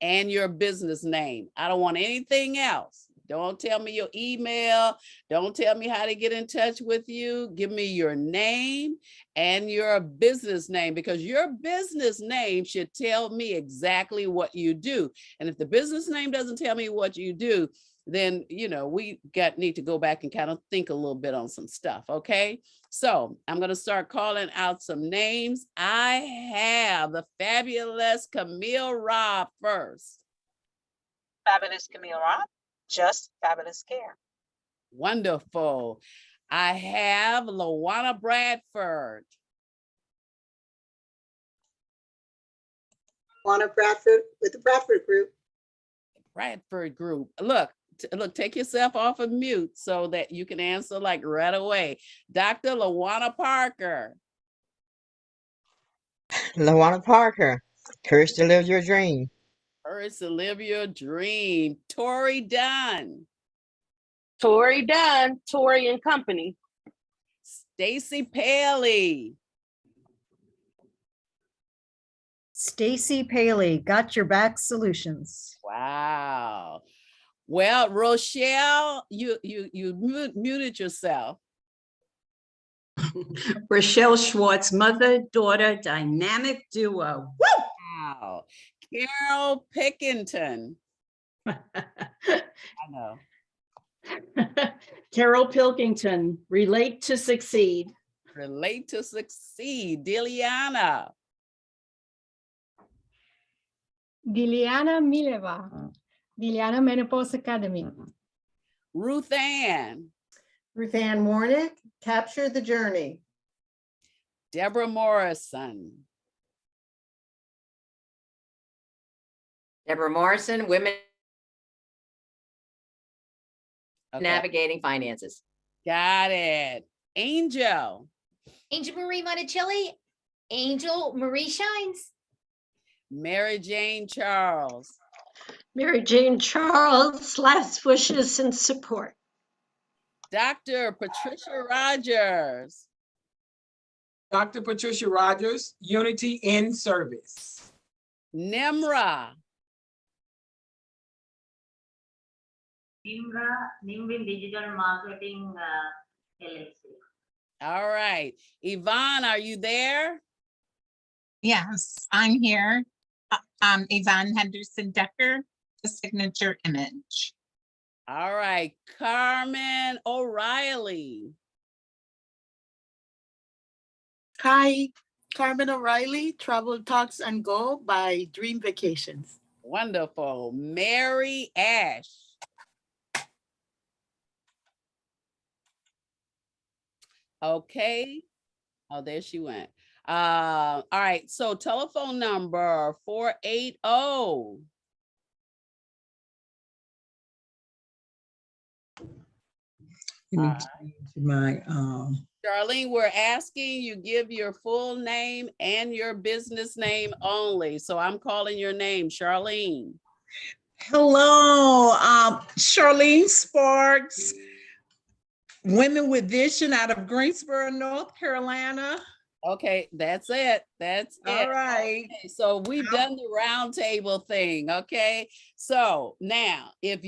and your business name. I don't want anything else. Don't tell me your email. Don't tell me how to get in touch with you. Give me your name and your business name, because your business name should tell me exactly what you do. And if the business name doesn't tell me what you do, then, you know, we need to go back and kind of think a little bit on some stuff. Okay. So I'm going to start calling out some names. I have the fabulous Camille Robb first. Fabulous Camille Robb. Just Fabulous Care. Wonderful. I have Lawana Bradford. Lawana Bradford with the Bradford Group. Bradford Group. Look, take yourself off of mute so that you can answer like right away. Dr. Lawana Parker. Lawana Parker. Courage to live your dream. Courage to live your dream. Tori Dunn. Tori Dunn, Tori and Company. Stacy Paley. Stacy Paley, Got Your Back Solutions. Wow. Well, Rochelle, you muted yourself. Rochelle Schwartz, mother-daughter dynamic duo. Woo! Wow. Carol Pickington. I know. Carol Pilkington, Relate to Succeed. Relate to Succeed. Diliana. Diliana Mileva, Diliana Menopause Academy. Ruth Ann. Ruth Ann Warnick, Capture the Journey. Debra Morrison. Debra Morrison, Women Okay. Navigating Finances. Got it. Angel. Angel Marie Monticelli, Angel Marie Shines. Mary Jane Charles. Mary Jane Charles, Last Wishes and Support. Dr. Patricia Rogers. Dr. Patricia Rogers, Unity in Service. Nimra. Nimwin Digital Marketing LLC. All right. Yvonne, are you there? Yes, I'm here. I'm Yvonne Henderson Decker, the Signature Image. All right. Carmen O'Reilly. Hi, Carmen O'Reilly, Travel Talks and Go by Dream Vacations. Wonderful. Mary Ash. Okay. Oh, there she went. All right. So telephone number 480. Let me change my Charlene, we're asking you give your full name and your business name only. So I'm calling your name, Charlene. Hello, Charlene Sparks, Women with Vision out of Greensboro, North Carolina. Okay, that's it. That's it. All right. Okay, so we've done the round table thing. Okay. So now if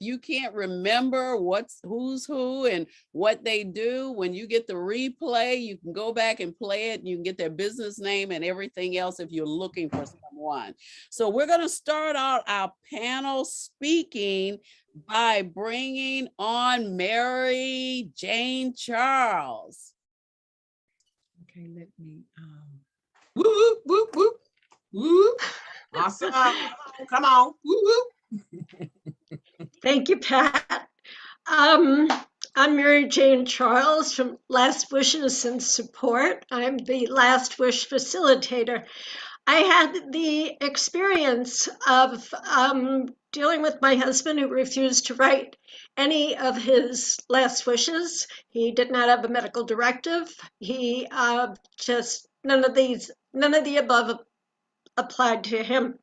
you can't remember who's who and what they do, when you get the replay, you can go back and play it and you can get their business name and everything else if you're looking for someone. So we're going to start out our panel speaking by bringing on Mary Jane Charles. Okay, let me, whoop, whoop, whoop, whoop, whoop. Awesome. Come on. Whoop, whoop. Thank you, Pat. I'm Mary Jane Charles from Last Wishes and Support. I'm the Last Wish facilitator. I had the experience of dealing with my husband who refused to write any of his last wishes. He did not have a medical directive. He just, none of the above applied to him.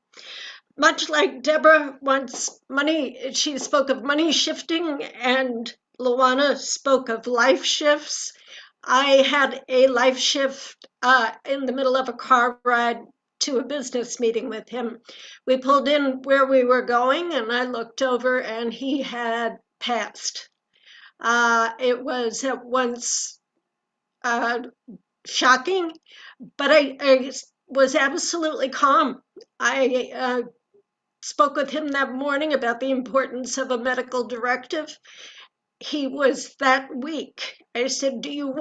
Much like Debra wants money, she spoke of money shifting, and Luana spoke of life shifts. I had a life shift in the middle of a car ride to a business meeting with him. We pulled in where we were going, and I looked over, and he had passed. It was at once shocking, but I was absolutely calm. I spoke with him that morning about the importance of a medical directive. He was that weak. I said, would you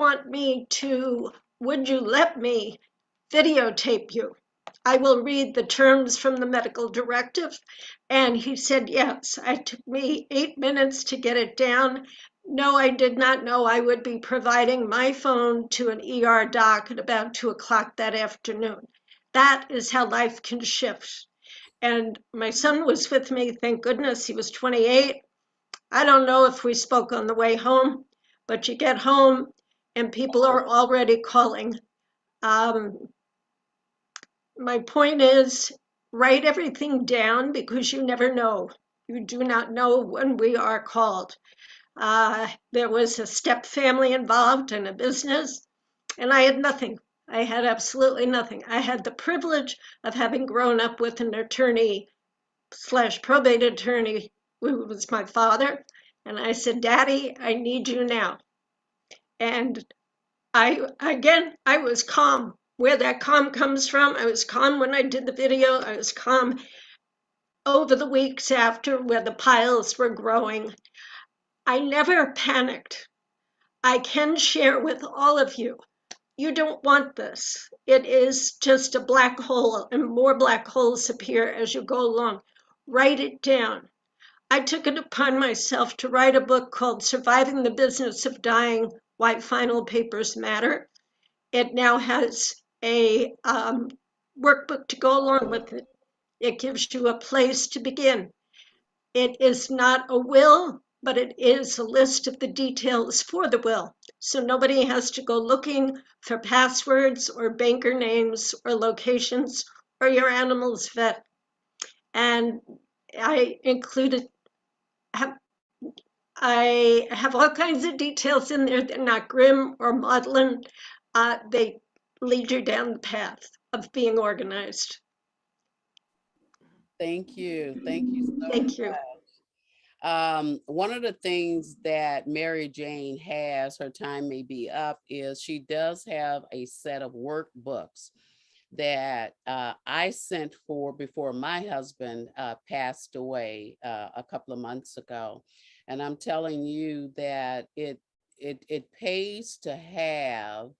let me videotape you? I will read the terms from the medical directive. And he said, yes. It took me 8 minutes to get it down. No, I did not know I would be providing my phone to an ER doc at about 2:00 that afternoon. That is how life can shift. And my son was with me, thank goodness. He was 28. I don't know if we spoke on the way home, but you get home and people are already calling. My point is, write everything down because you never know. You do not know when we are called. There was a step family involved in a business, and I had nothing. I had absolutely nothing. I had the privilege of having grown up with an attorney/probate attorney who was my father. And I said, Daddy, I need you now. And I was calm. Where that calm comes from, I was calm when I did the video. I was calm over the weeks after where the piles were growing. I never panicked. I can share with all of you. You don't want this. It is just a black hole, and more black holes appear as you go along. Write it down. I took it upon myself to write a book called Surviving the Business of Dying, Why Final Papers Matter. It now has a workbook to go along with it. It gives you a place to begin. It is not a will, but it is a list of the details for the will. So nobody has to go looking for passwords or banker names or locations or your animal's vet. And I have all kinds of details in there. They're not grim or maudlin. They lead you down the path of being organized. Thank you. Thank you so much. Thank you. One of the things that Mary Jane has, her time may be up, is she does have a set of workbooks that I sent for before my husband passed away a couple of months ago. And I'm telling you that it pays to have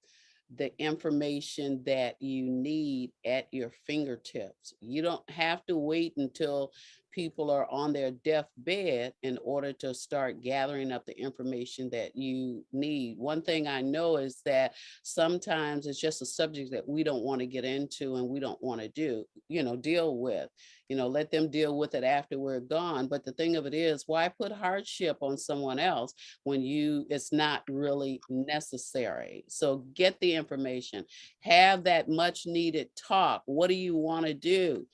the information that you need at your fingertips. You don't have to wait until people are on their deathbed in order to start gathering up the information that you need. One thing I know is that sometimes it's just a subject that we don't want to get into and we don't want to deal with. Let them deal with it after we're gone. But the thing of it is, why put hardship on someone else when it's not really necessary? So get the information, have that much needed talk. What do you want to do?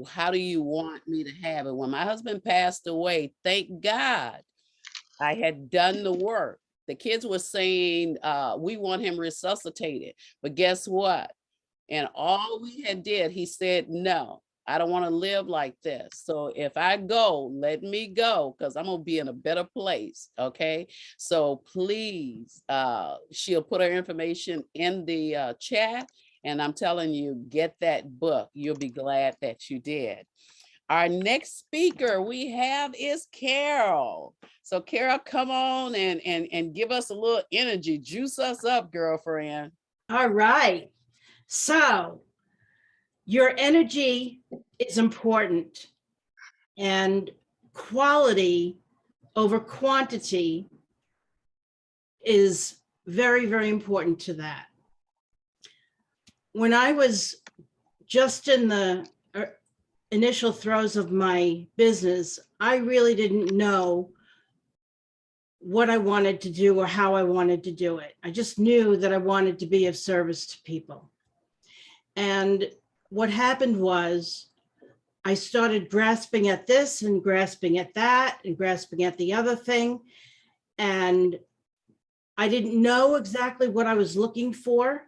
How do you want me to have it? When my husband passed away, thank God I had done the work. The kids were saying, we want him resuscitated, but guess what? And all we had did, he said, no, I don't want to live like this. So if I go, let me go, because I'm going to be in a better place. Okay. So please, she'll put her information in the chat. And I'm telling you, get that book. You'll be glad that you did. Our next speaker we have is Carol. So Carol, come on and give us a little energy. Juice us up, girlfriend. All right. So your energy is important, and quality over quantity is very, very important to that. When I was just in the initial throes of my business, I really didn't know what I wanted to do or how I wanted to do it. I just knew that I wanted to be of service to people. And what happened was I started grasping at this and grasping at that and grasping at the other thing. And I didn't know exactly what I was looking for.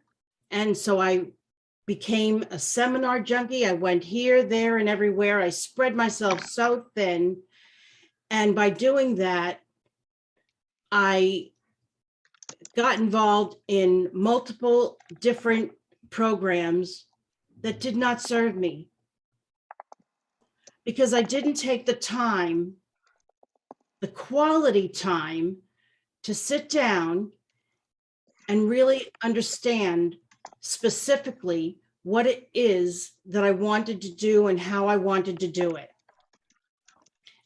And so I became a seminar junkie. I went here, there, and everywhere. I spread myself so thin. And by doing that, I got involved in multiple different programs that did not serve me, because I didn't take the time, the quality time, to sit down and really understand specifically what it is that I wanted to do and how I wanted to do it.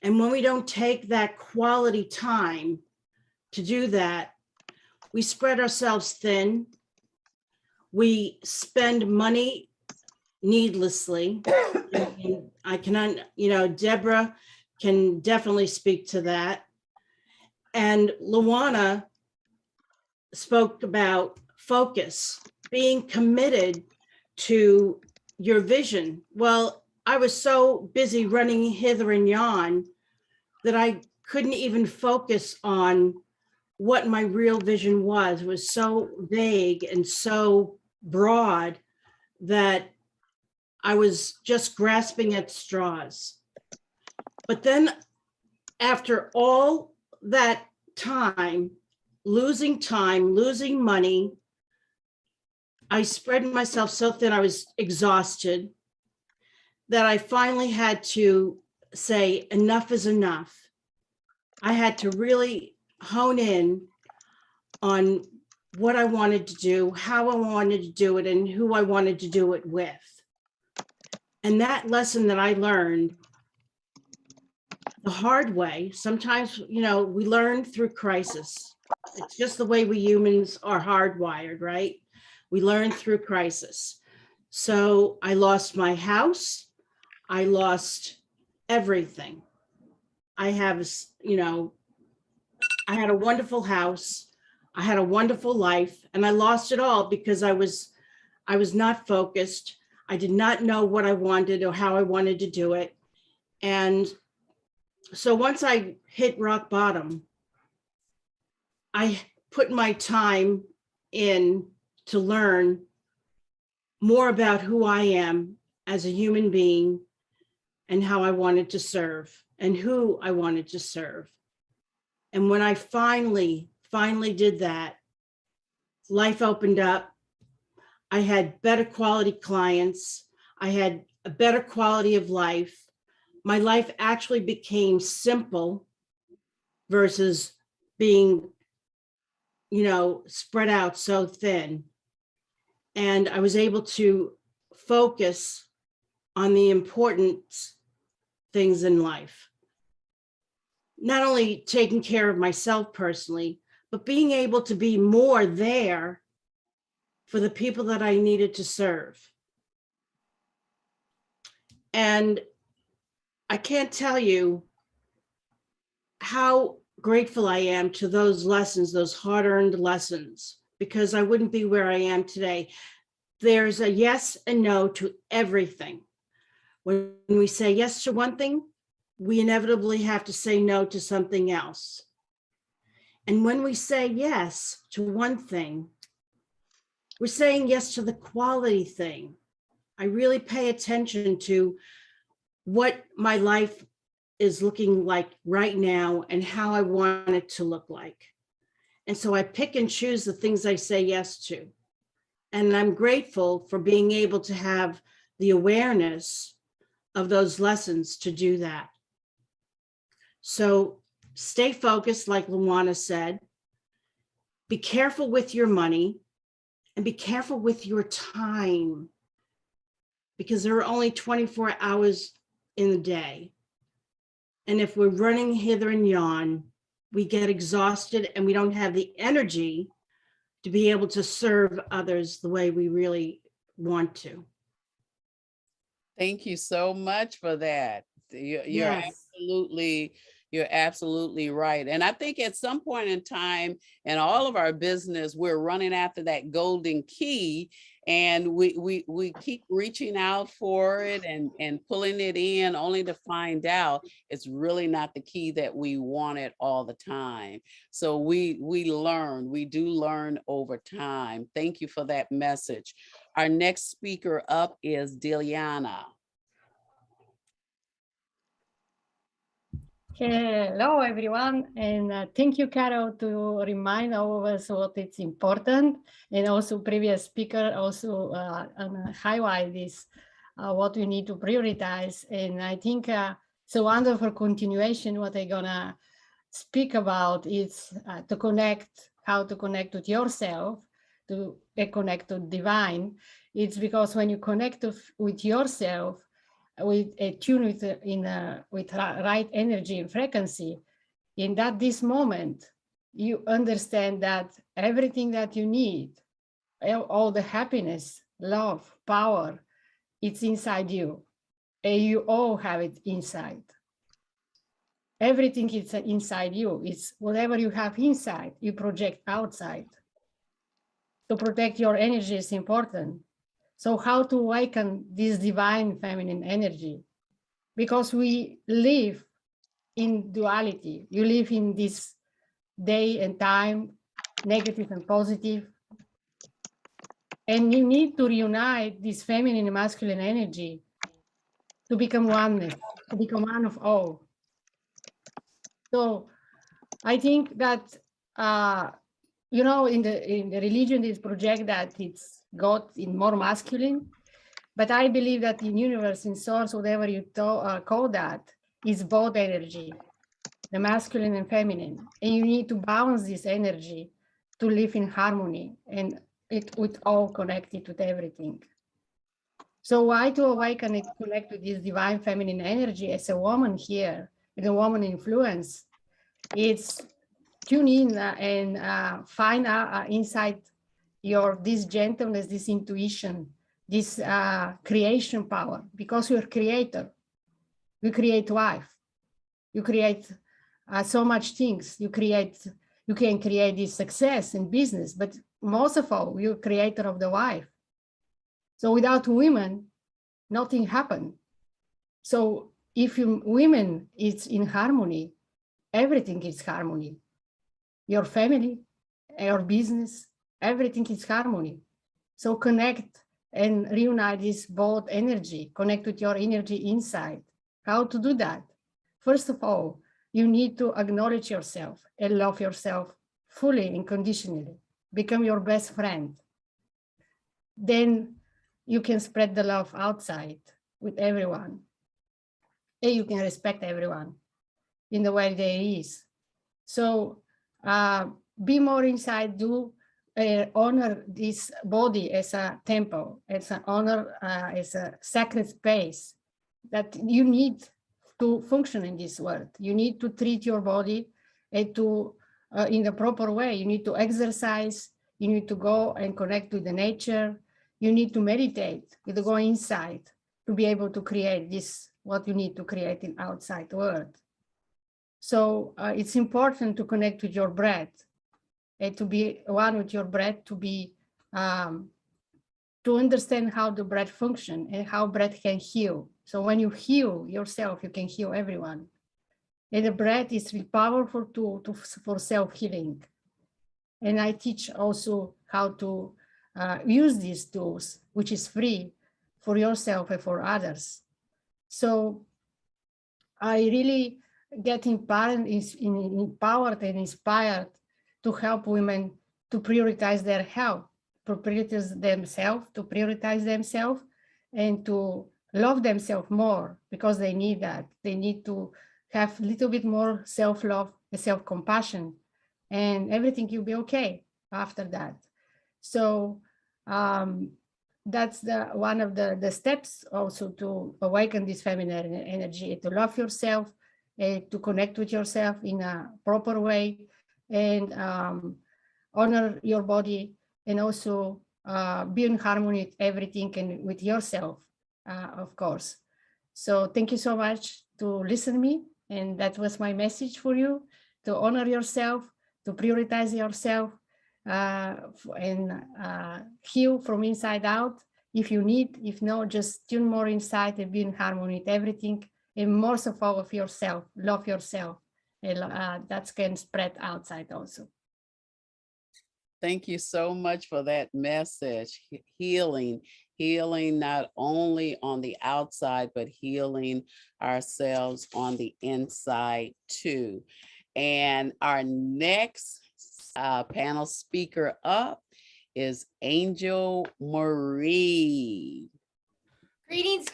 And when we don't take that quality time to do that, we spread ourselves thin. We spend money needlessly. And I can, Debra can definitely speak to that. And Luana spoke about focus, being committed to your vision. Well, I was so busy running hither and yon that I couldn't even focus on what my real vision was. It was so vague and so broad that I was just grasping at straws. But then after all that time, losing money, I spread myself so thin, I was exhausted, that I finally had to say, enough is enough. I had to really hone in on what I wanted to do, how I wanted to do it, and who I wanted to do it with. And that lesson that I learned the hard way, sometimes, we learn through crisis. It's just the way we humans are hardwired, right? We learn through crisis. So I lost my house. I lost everything. I had a wonderful house. I had a wonderful life, and I lost it all because I was not focused. I did not know what I wanted or how I wanted to do it. And so once I hit rock bottom, I put my time in to learn more about who I am as a human being and how I wanted to serve and who I wanted to serve. And when I finally did that, life opened up. I had better quality clients. I had a better quality of life. My life actually became simple versus being, spread out so thin. And I was able to focus on the important things in life. Not only taking care of myself personally, but being able to be more there for the people that I needed to serve. And I can't tell you how grateful I am to those lessons, those hard-earned lessons, because I wouldn't be where I am today. There's a yes and no to everything. When we say yes to one thing, we inevitably have to say no to something else. And when we say yes to one thing, we're saying yes to the quality thing. I really pay attention to what my life is looking like right now and how I want it to look like. And so I pick and choose the things I say yes to. And I'm grateful for being able to have the awareness of those lessons to do that. So stay focused, like Luana said. Be careful with your money and be careful with your time, because there are only 24 hours in the day. And if we're running hither and yon, we get exhausted and we don't have the energy to be able to serve others the way we really want to. Thank you so much for that. You're Yes. you're absolutely right. And I think at some point in time in all of our business, we're running after that golden key, and we keep reaching out for it and pulling it in, only to find out it's really not the key that we wanted all the time. So we do learn over time. Thank you for that message. Our next speaker up is Diliana. Hello, everyone, and thank you, Carol, to remind all of us what it's important, and also previous speaker also highlight this, what we need to prioritize. And I think it's a wonderful continuation. What I'm gonna speak about is to connect, how to connect with yourself, to connect to divine. It's because when you connect with yourself, with a tune with right energy and frequency, in that this moment, you understand that everything that you need, all the happiness, love, power, it's inside you. And you all have it inside. Everything is inside you. It's whatever you have inside, you project outside. To protect your energy is important. So how to awaken this divine feminine energy? Because we live in duality. You live in this day and time, negative and positive. And you need to reunite this feminine and masculine energy to become oneness, to become one of all. So I think that, you know, in the religion, this project that it's God in more masculine. But I believe that in universe, in source, whatever you call that, is both energy, the masculine and feminine. And you need to balance this energy to live in harmony, and it with all connected with everything. So why to awaken and connect with this divine feminine energy as a woman here, with a woman influence? It's tune in and find inside this gentleness, this intuition, this creation power, because you're a creator. You create life. You create so much things. You can create this success in business, but most of all, you're creator of the life. So without women, nothing happened. So if women is in harmony, everything is harmony. Your family, your business, everything is harmony. So connect and reunite this both energy, connect with your energy inside. How to do that? First of all, you need to acknowledge yourself and love yourself fully and unconditionally. Become your best friend. Then you can spread the love outside with everyone. And you can respect everyone in the way there is. So be more inside, honor this body as a temple, as an honor, as a sacred space that you need to function in this world. You need to treat your body and to in the proper way. You need to exercise. You need to go and connect with the nature. You need to meditate. You need to go inside to be able to create this, what you need to create in outside world. So it's important to connect with your breath and to be one with your breath, to be to understand how the breath function and how breath can heal. So when you heal yourself, you can heal everyone. And the breath is really powerful tool for self-healing. And I teach also how to use these tools, which is free for yourself and for others. So I really get empowered and inspired to help women to prioritize their health, to prioritize themselves, and to love themselves more, because they need that. They need to have a little bit more self-love and self-compassion, and everything will be okay after that. So that's one of the steps also to awaken this feminine energy, to love yourself, to connect with yourself in a proper way, and honor your body, and also be in harmony with everything and with yourself, of course. So thank you so much to listen to me. And that was my message for you, to honor yourself, to prioritize yourself, and heal from inside out. If you need, if not, just tune more inside and be in harmony with everything, and most of all of yourself, love yourself, and that can spread outside also. Thank you so much for that message. Healing not only on the outside, but healing ourselves on the inside too. And our next panel speaker up is Angel Marie. Greetings,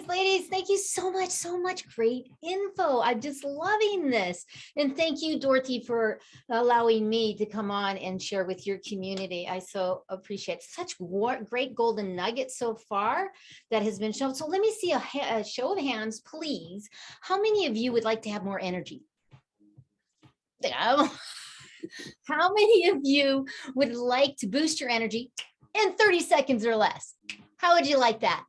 ladies. Thank you so much. Great info. I'm just loving this. And thank you, Dorothy, for allowing me to come on and share with your community. I so appreciate such great golden nuggets so far that has been shown. So let me see a show of hands, please. How many of you would like to have more energy? How many of you would like to boost your energy in 30 seconds or less? How would you like that?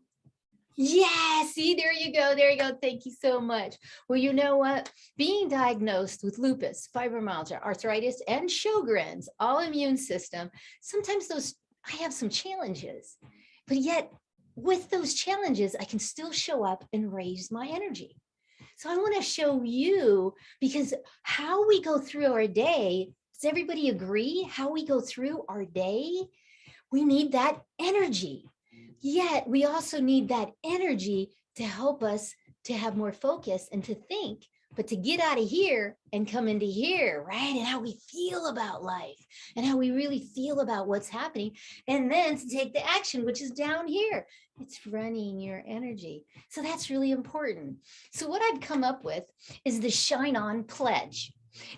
Yeah, see, there you go. Thank you so much. Well, you know what? Being diagnosed with lupus, fibromyalgia, arthritis, and Sjogren's autoimmune system, sometimes I have some challenges, but yet with those challenges, I can still show up and raise my energy. So I want to show you, because how we go through our day, does everybody agree? How we go through our day, we need that energy. Yet we also need that energy to help us to have more focus and to think, but to get out of here and come into here, right? And how we feel about life and how we really feel about what's happening. And then to take the action, which is down here. It's running your energy. So that's really important. So what I've come up with is the Shine On Pledge.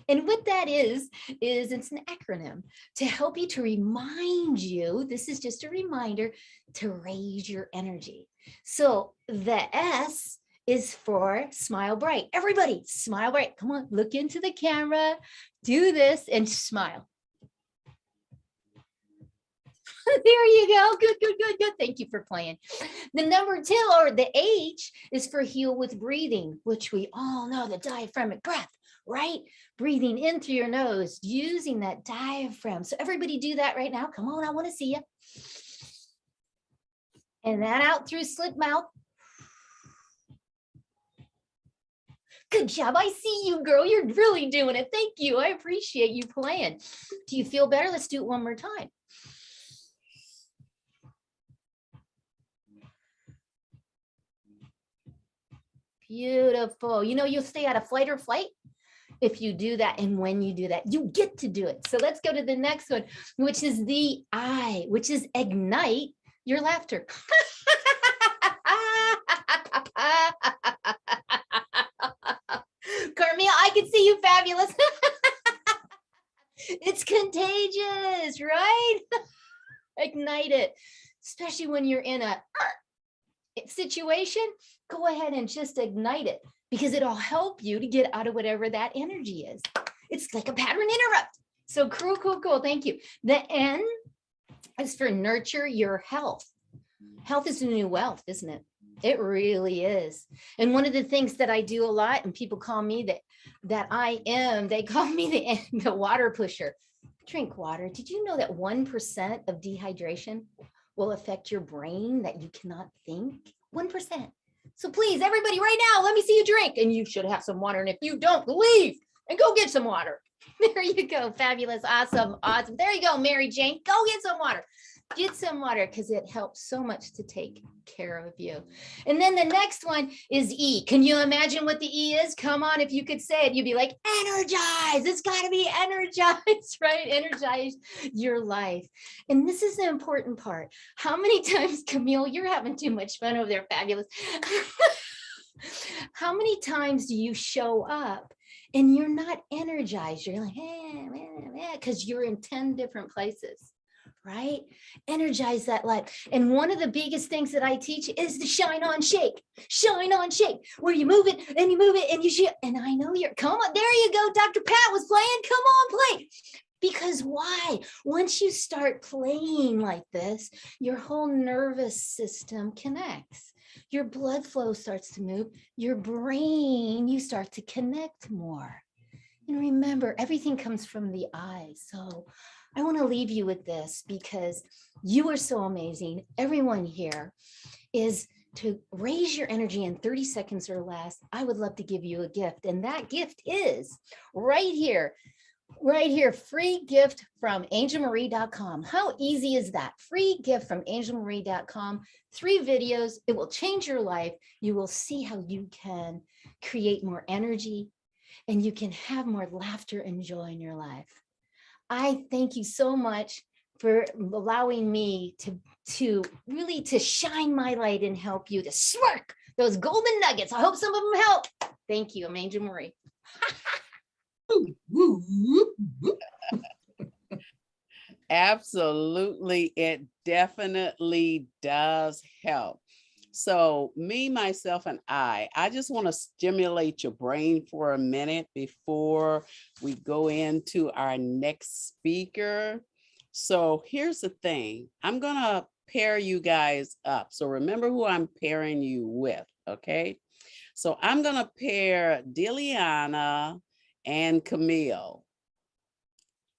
And what that is it's an acronym to help you, to remind you, this is just a reminder to raise your energy. So the S is for smile bright. Everybody smile bright. Come on, look into the camera, do this and smile. There you go. Good. Thank you for playing. The number 2, or the H, is for heal with breathing, which we all know, the diaphragmatic breath, right? Breathing in through your nose, using that diaphragm. So everybody do that right now. Come on, I want to see you. And that out through slit mouth. Good job. I see you, girl. You're really doing it. Thank you. I appreciate you playing. Do you feel better? Let's do it one more time. Beautiful. You know, you'll stay out of fight or flight if you do that. And when you do that, you get to do it. So let's go to the next one, which is the I, which is ignite your laughter. Carmel, I can see you, fabulous. It's contagious, right? Ignite it, especially when you're in a situation. Go ahead and just ignite it. because it'll help you to get out of whatever that energy is. It's like a pattern interrupt. So cool, cool, cool. Thank you. The N is for nurture your health. Health is the new wealth, isn't it? It really is. And one of the things that I do a lot, and people call me they call me the water pusher. Drink water. Did you know that 1% of dehydration will affect your brain that you cannot think? 1%. So please, everybody right now, let me see you drink. And you should have some water. And if you don't, leave and go get some water. There you go. Fabulous. Awesome. Awesome. There you go, Mary Jane. Go get some water. Get some water because it helps so much to take care of you. And then the next one is E. Can you imagine what the E is? Come on, if you could say it, you'd be like, energize. It's got to be energized, right? Energize your life. And this is the important part. How many times, Camille, you're having too much fun over there, fabulous. How many times do you show up and you're not energized? You're like, because you're in 10 different places. Right? Energize that light. And one of the biggest things that I teach is the shine on shake, where you move it and you move it and you shake. And I know you're, come on, there you go. Dr. Pat was playing. Come on, play. Because why? Once you start playing like this, your whole nervous system connects. Your blood flow starts to move. Your brain, you start to connect more. And remember, everything comes from the eyes. So I want to leave you with this because you are so amazing. Everyone here is to raise your energy in 30 seconds or less. I would love to give you a gift. And that gift is right here, free gift from angelmarie.com. How easy is that? Free gift from angelmarie.com. 3 videos. It will change your life. You will see how you can create more energy and you can have more laughter and joy in your life. I thank you so much for allowing me to really shine my light and help you to smirk those golden nuggets. I hope some of them help. Thank you. I'm Angel Marie. Absolutely. It definitely does help. So me, myself, and I just want to stimulate your brain for a minute before we go into our next speaker. So here's the thing. I'm going to pair you guys up. So remember who I'm pairing you with, okay? So I'm going to pair Diliana and Camille.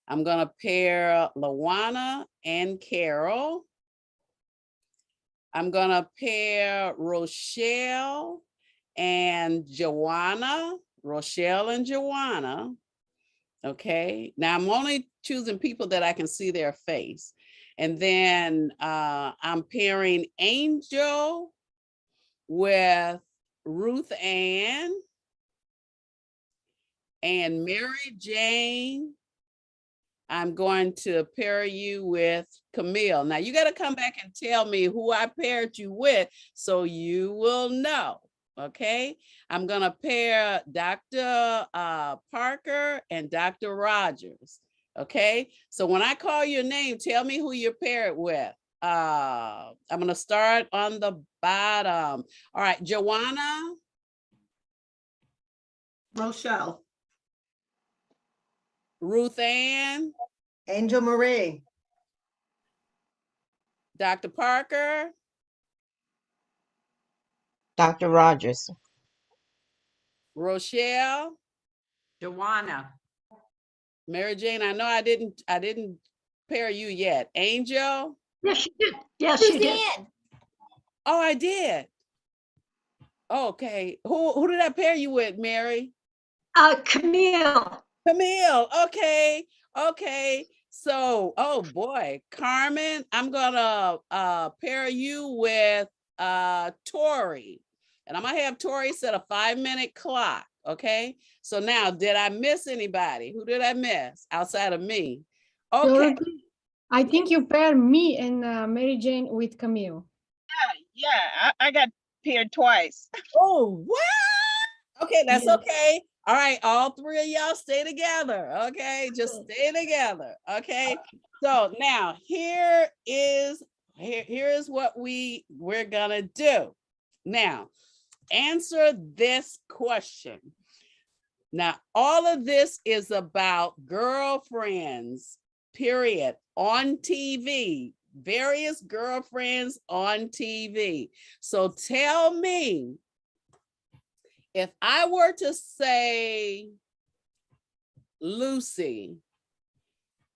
I'm going to pair Lawana and Carol. I'm going to pair Rochelle and Joanna. Okay. Now I'm only choosing people that I can see their face. And then I'm pairing Angel with Ruth Ann and Mary Jane. I'm going to pair you with Camille. Now you got to come back and tell me who I paired you with so you will know, okay? I'm going to pair Dr. Parker and Dr. Rogers, okay? So when I call your name, tell me who you're paired with. I'm going to start on the bottom. All right, Joanna. Rochelle. Ruth Ann. Angel Marie. Dr. Parker. Dr. Rogers. Rochelle. Joanna. Mary Jane, I know I didn't pair you yet. Angel. Yes, you did. Yes, you did. Oh, I did. Okay. Who did I pair you with, Mary? Camille. Camille. Okay. Okay. So, oh boy, Carmen, I'm gonna pair you with Tori. And I'm gonna have Tori set a 5-minute clock. Okay. So now, did I miss anybody? Who did I miss outside of me? Okay. Dorothy, I think you paired me and Mary Jane with Camille. Yeah, I got paired twice. Oh, what? Okay, that's okay. All right, all 3 of y'all stay together. Okay, just stay together. Okay. So now here is what we're gonna do. Now, answer this question. Now, all of this is about girlfriends, period, on TV, various girlfriends on TV. So tell me, if I were to say Lucy,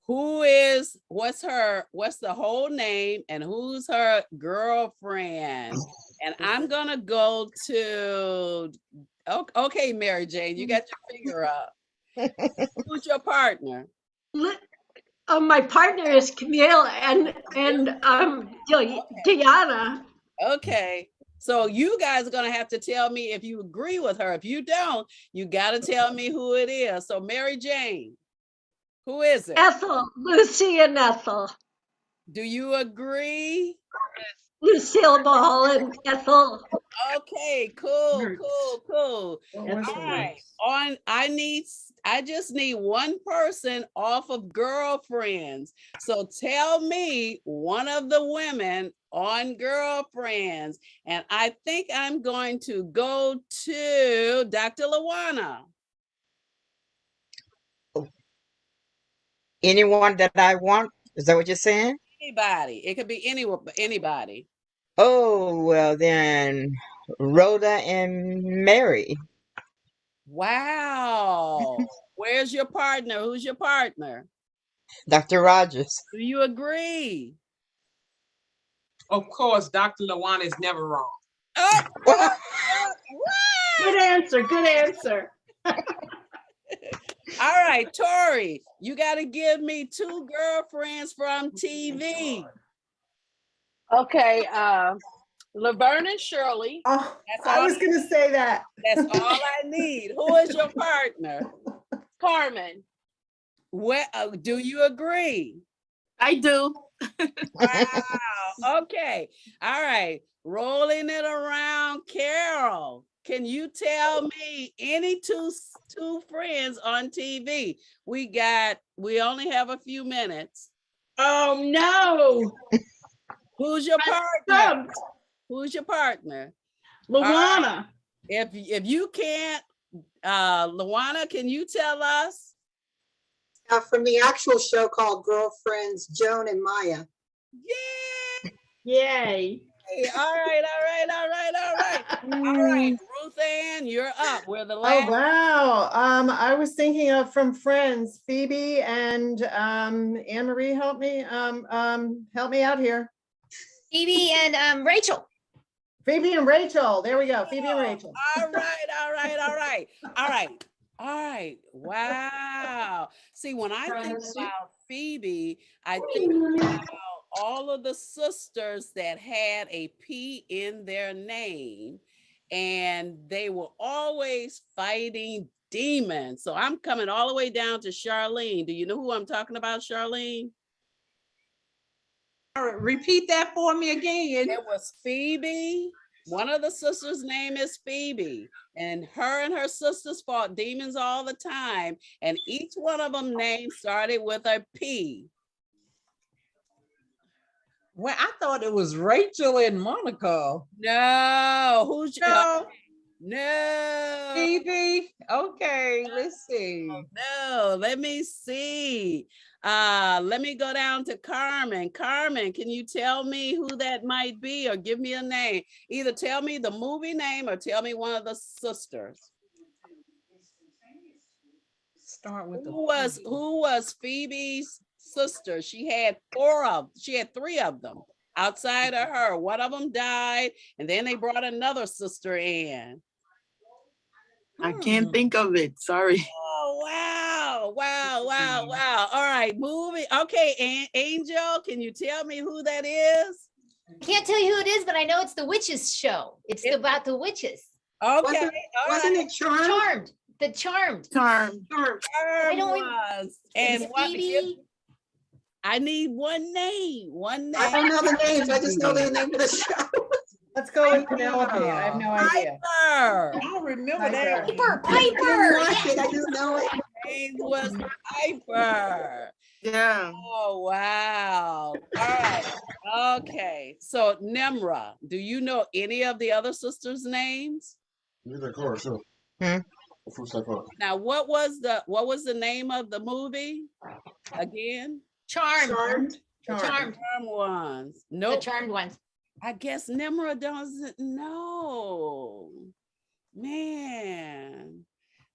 what's the whole name and who's her girlfriend? And I'm gonna go to, okay, Mary Jane, you got your finger up. Who's your partner? My partner is Camille and Diana. Okay, so you guys are gonna have to tell me if you agree with her. If you don't, you gotta tell me who it is. So Mary Jane, who is it? Ethel, Lucy and Ethel. Do you agree? Lucille Ball and Ethel. Okay, cool. All right. I just need one person off of Girlfriends. So tell me one of the women on Girlfriends. And I think I'm going to go to Dr. Lawana. Anyone that I want? Is that what you're saying? Anybody. It could be anybody. Oh, well then, Rhoda and Mary. Wow. Where's your partner? Who's your partner? Dr. Rogers. Do you agree? Of course, Dr. Lawana is never wrong. Good answer. Good answer. All right, Tori, you got to give me two girlfriends from TV. Okay, Laverne and Shirley. Oh, I was going to say that. That's all I need. Who is your partner? Carmen. Do you agree? I do. Wow. Okay. All right. Rolling it around, Carol. Can you tell me any two friends on TV? We only have a few minutes. Oh no. Who's your partner? Who's your partner? Lawana. If you can't, Lawana, can you tell us? From the actual show called Girlfriends, Joan and Maya. Yay. Hey, all right. All right, Ruth Ann, you're up. We're the last. Oh, wow. I was thinking of from Friends, Phoebe and Anne Marie, help me out here. Phoebe and Rachel. Phoebe and Rachel. There we go. Phoebe and Rachel. All right. Wow. See, when I think about Phoebe, I think about all of the sisters that had a P in their name, and they were always fighting demons. So I'm coming all the way down to Charlene. Do you know who I'm talking about, Charlene? All right, repeat that for me again. It was Phoebe. One of the sisters' name is Phoebe, and her sisters fought demons all the time, and each one of them names started with a P. Well, I thought it was Rachel and Monica. No, who's no? No. Phoebe. Okay, let's see. No, let me see. Let me go down to Carmen. Carmen, can you tell me who that might be, or give me a name? Either tell me the movie name or tell me one of the sisters. Start with who was Phoebe's sister? She had three of them outside of her. One of them died, and then they brought another sister in. I can't think of it. Sorry. Oh, wow. All right, movie. Okay, Angel, can you tell me who that is? I can't tell you who it is, but I know it's the witches show. It's about the witches. Okay. Wasn't it Charmed? Charmed. I don't was. And Phoebe. I need one name. I don't know the names. I just know the name of the show. Let's go with Penelope. I have no idea. Piper. I don't remember that. Piper. I just know it. Name was Piper. Yeah. Oh, wow. All right. Okay. So Nemra, do you know any of the other sisters' names? Now, what was the name of the movie again? Charmed. Charmed. The Charmed. Charmed ones. The Nope. charmed ones. I guess Nimra doesn't know. Man,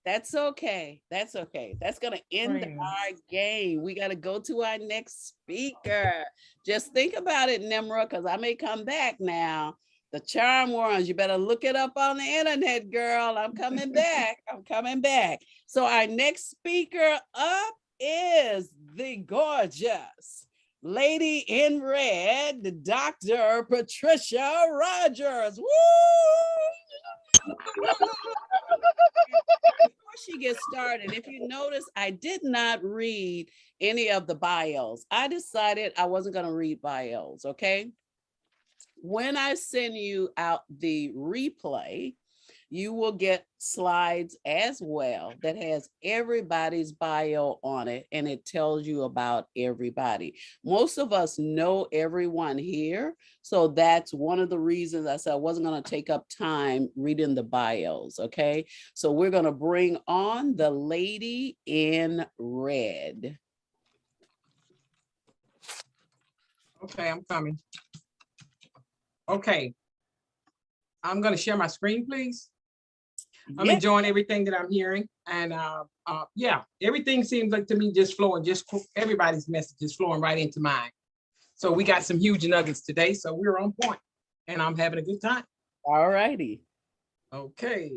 that's okay. That's okay. That's gonna end our game. We gotta go to our next speaker. Just think about it, Nimra, because I may come back now. The charm ones, you better look it up on the internet, girl. I'm coming back. I'm coming back. So our next speaker up is the gorgeous lady in red, Dr. Patricia Rogers. Woo! Before she gets started, if you notice, I did not read any of the bios. I decided I wasn't going to read bios, okay? When I send you out the replay, you will get slides as well that has everybody's bio on it, and it tells you about everybody. Most of us know everyone here, so that's one of the reasons I said I wasn't going to take up time reading the bios, okay? So we're going to bring on the lady in red. Okay, I'm coming. Okay. I'm going to share my screen, please. I'm enjoying everything that I'm hearing. And yeah, everything seems like to me just flowing, everybody's message is flowing right into mine. So we got some huge nuggets today. So we're on point and I'm having a good time. All righty. Okay.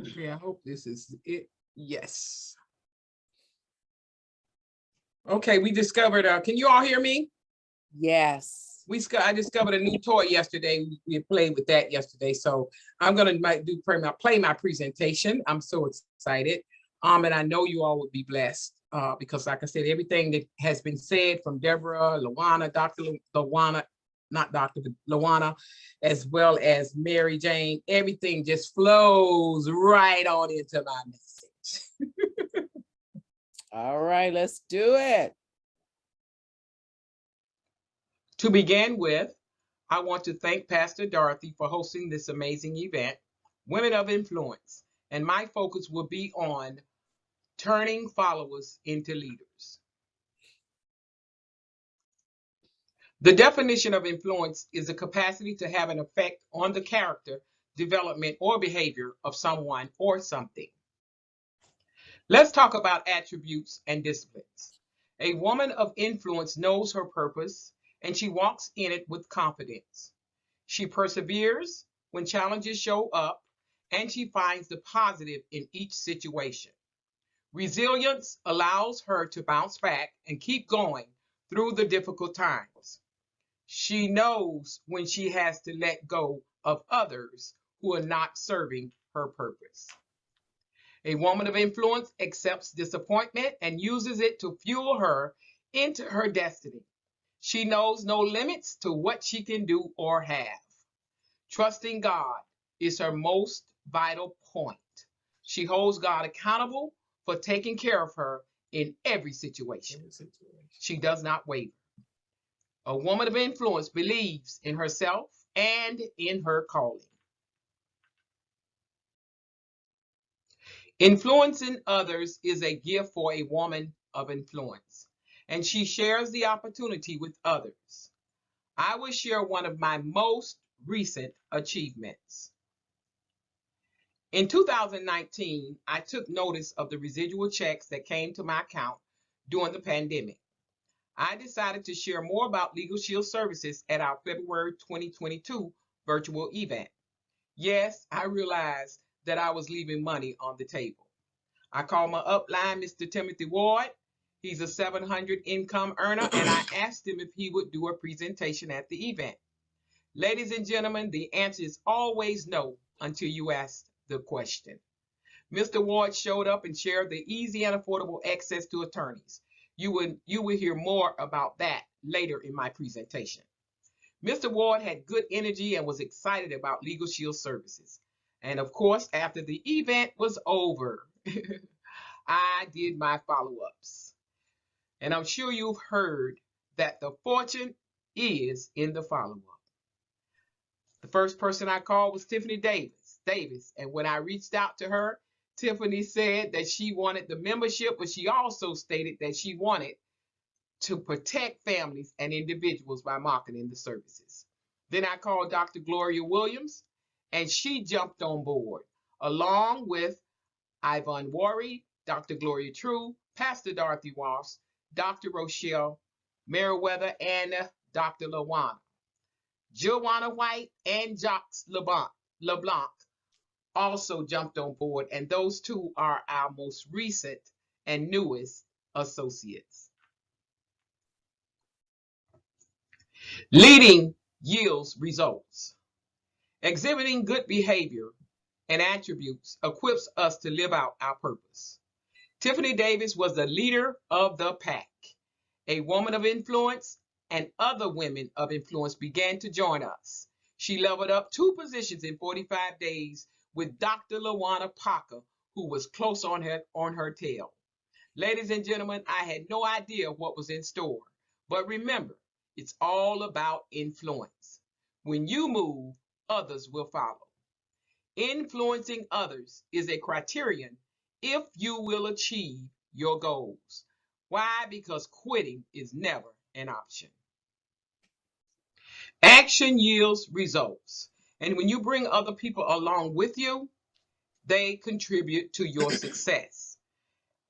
Okay, I hope this is it. Yes. Okay, we discovered, can you all hear me? Yes. I discovered a new toy yesterday. We played with that yesterday. So I'm gonna play my presentation. I'm so excited. And I know you all would be blessed because like I said, everything that has been said from Debra, Luana, Dr. Luana, not Dr. Luana, as well as Mary Jane, everything just flows right on into my message. All right, let's do it. To begin with, I want to thank Pastor Dorothy for hosting this amazing event, Women of Influence, and my focus will be on turning followers into leaders. The definition of influence is a capacity to have an effect on the character, development, or behavior of someone or something. Let's talk about attributes and disciplines. A woman of influence knows her purpose, and she walks in it with confidence. She perseveres when challenges show up, and she finds the positive in each situation. Resilience allows her to bounce back and keep going through the difficult times. She knows when she has to let go of others who are not serving her purpose. A woman of influence accepts disappointment and uses it to fuel her into her destiny. She knows no limits to what she can do or have. Trusting God is her most vital point. She holds God accountable for taking care of her in every situation. She does not waver. A woman of influence believes in herself and in her calling. Influencing others is a gift for a woman of influence, and she shares the opportunity with others. I will share one of my most recent achievements. In 2019, I took notice of the residual checks that came to my account during the pandemic. I decided to share more about Legal Shield services at our February 2022 virtual event. Yes, I realized that I was leaving money on the table. I called my upline, Mr. Timothy Ward. He's a 700 income earner, and I asked him if he would do a presentation at the event. Ladies and gentlemen, the answer is always no until you ask the question. Mr. Ward showed up and shared the easy and affordable access to attorneys. You will hear more about that later in my presentation. Mr. Ward had good energy and was excited about Legal Shield services. And of course, after the event was over, I did my follow-ups. And I'm sure you've heard that the fortune is in the follow-up. The first person I called was Tiffany Davis. And when I reached out to her, Tiffany said that she wanted the membership, but she also stated that she wanted to protect families and individuals by marketing the services. Then I called Dr. Gloria Williams, and she jumped on board, along with Yvonne Worry, Dr. Gloria True, Pastor Dorothy Ross, Dr. Rochelle Meriwether, and Dr. LaWanna. Joanna White and Jacques LeBlanc also jumped on board, and those two are our most recent and newest associates. Leading yields results. Exhibiting good behavior and attributes equips us to live out our purpose. Tiffany Davis was the leader of the pack, a woman of influence, and other women of influence began to join us. She leveled up 2 positions in 45 days with Dr. LaWanna Parker, who was close on her tail. Ladies and gentlemen, I had no idea what was in store, but remember, it's all about influence. When you move, others will follow. Influencing others is a criterion if you will achieve your goals. Why? Because quitting is never an option. Action yields results. And when you bring other people along with you, they contribute to your success.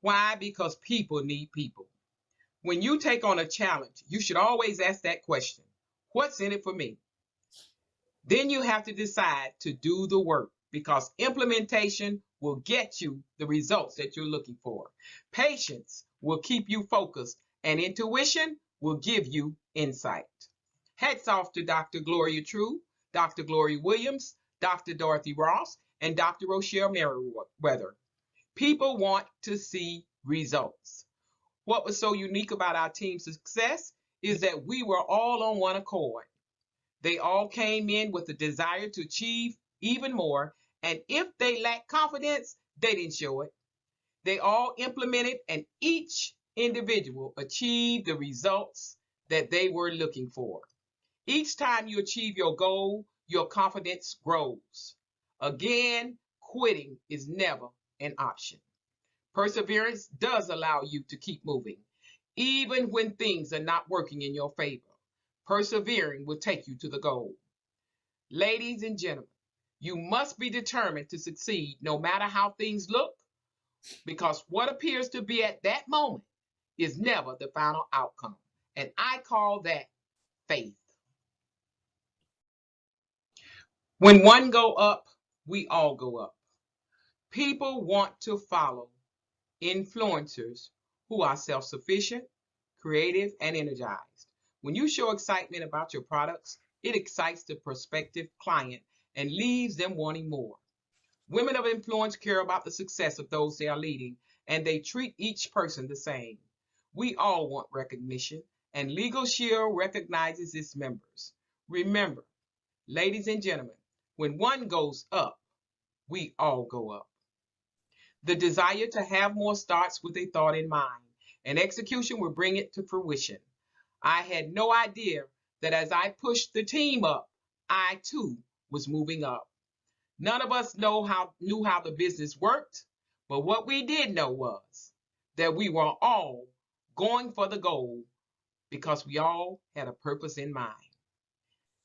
Why? Because people need people. When you take on a challenge, you should always ask that question, what's in it for me? Then you have to decide to do the work, because implementation will get you the results that you're looking for. Patience will keep you focused, and intuition will give you insight. Hats off to Dr. Gloria True, Dr. Gloria Williams, Dr. Dorothy Ross, and Dr. Rochelle Meriwether. People want to see results. What was so unique about our team's success is that we were all on one accord. They all came in with a desire to achieve even more, and if they lacked confidence, they didn't show it. They all implemented, and each individual achieved the results that they were looking for. Each time you achieve your goal, your confidence grows. Again, quitting is never an option. Perseverance does allow you to keep moving, even when things are not working in your favor. Persevering will take you to the goal. Ladies and gentlemen, you must be determined to succeed no matter how things look, because what appears to be at that moment is never the final outcome. And I call that faith. When one go up, we all go up. People want to follow influencers who are self-sufficient, creative, and energized. When you show excitement about your products, it excites the prospective client and leaves them wanting more. Women of influence care about the success of those they are leading, and they treat each person the same. We all want recognition, and Legal Shield recognizes its members. Remember, ladies and gentlemen, when one goes up, we all go up. The desire to have more starts with a thought in mind, and execution will bring it to fruition. I had no idea that as I pushed the team up, I too was moving up. None of us knew how the business worked, but what we did know was that we were all going for the goal because we all had a purpose in mind.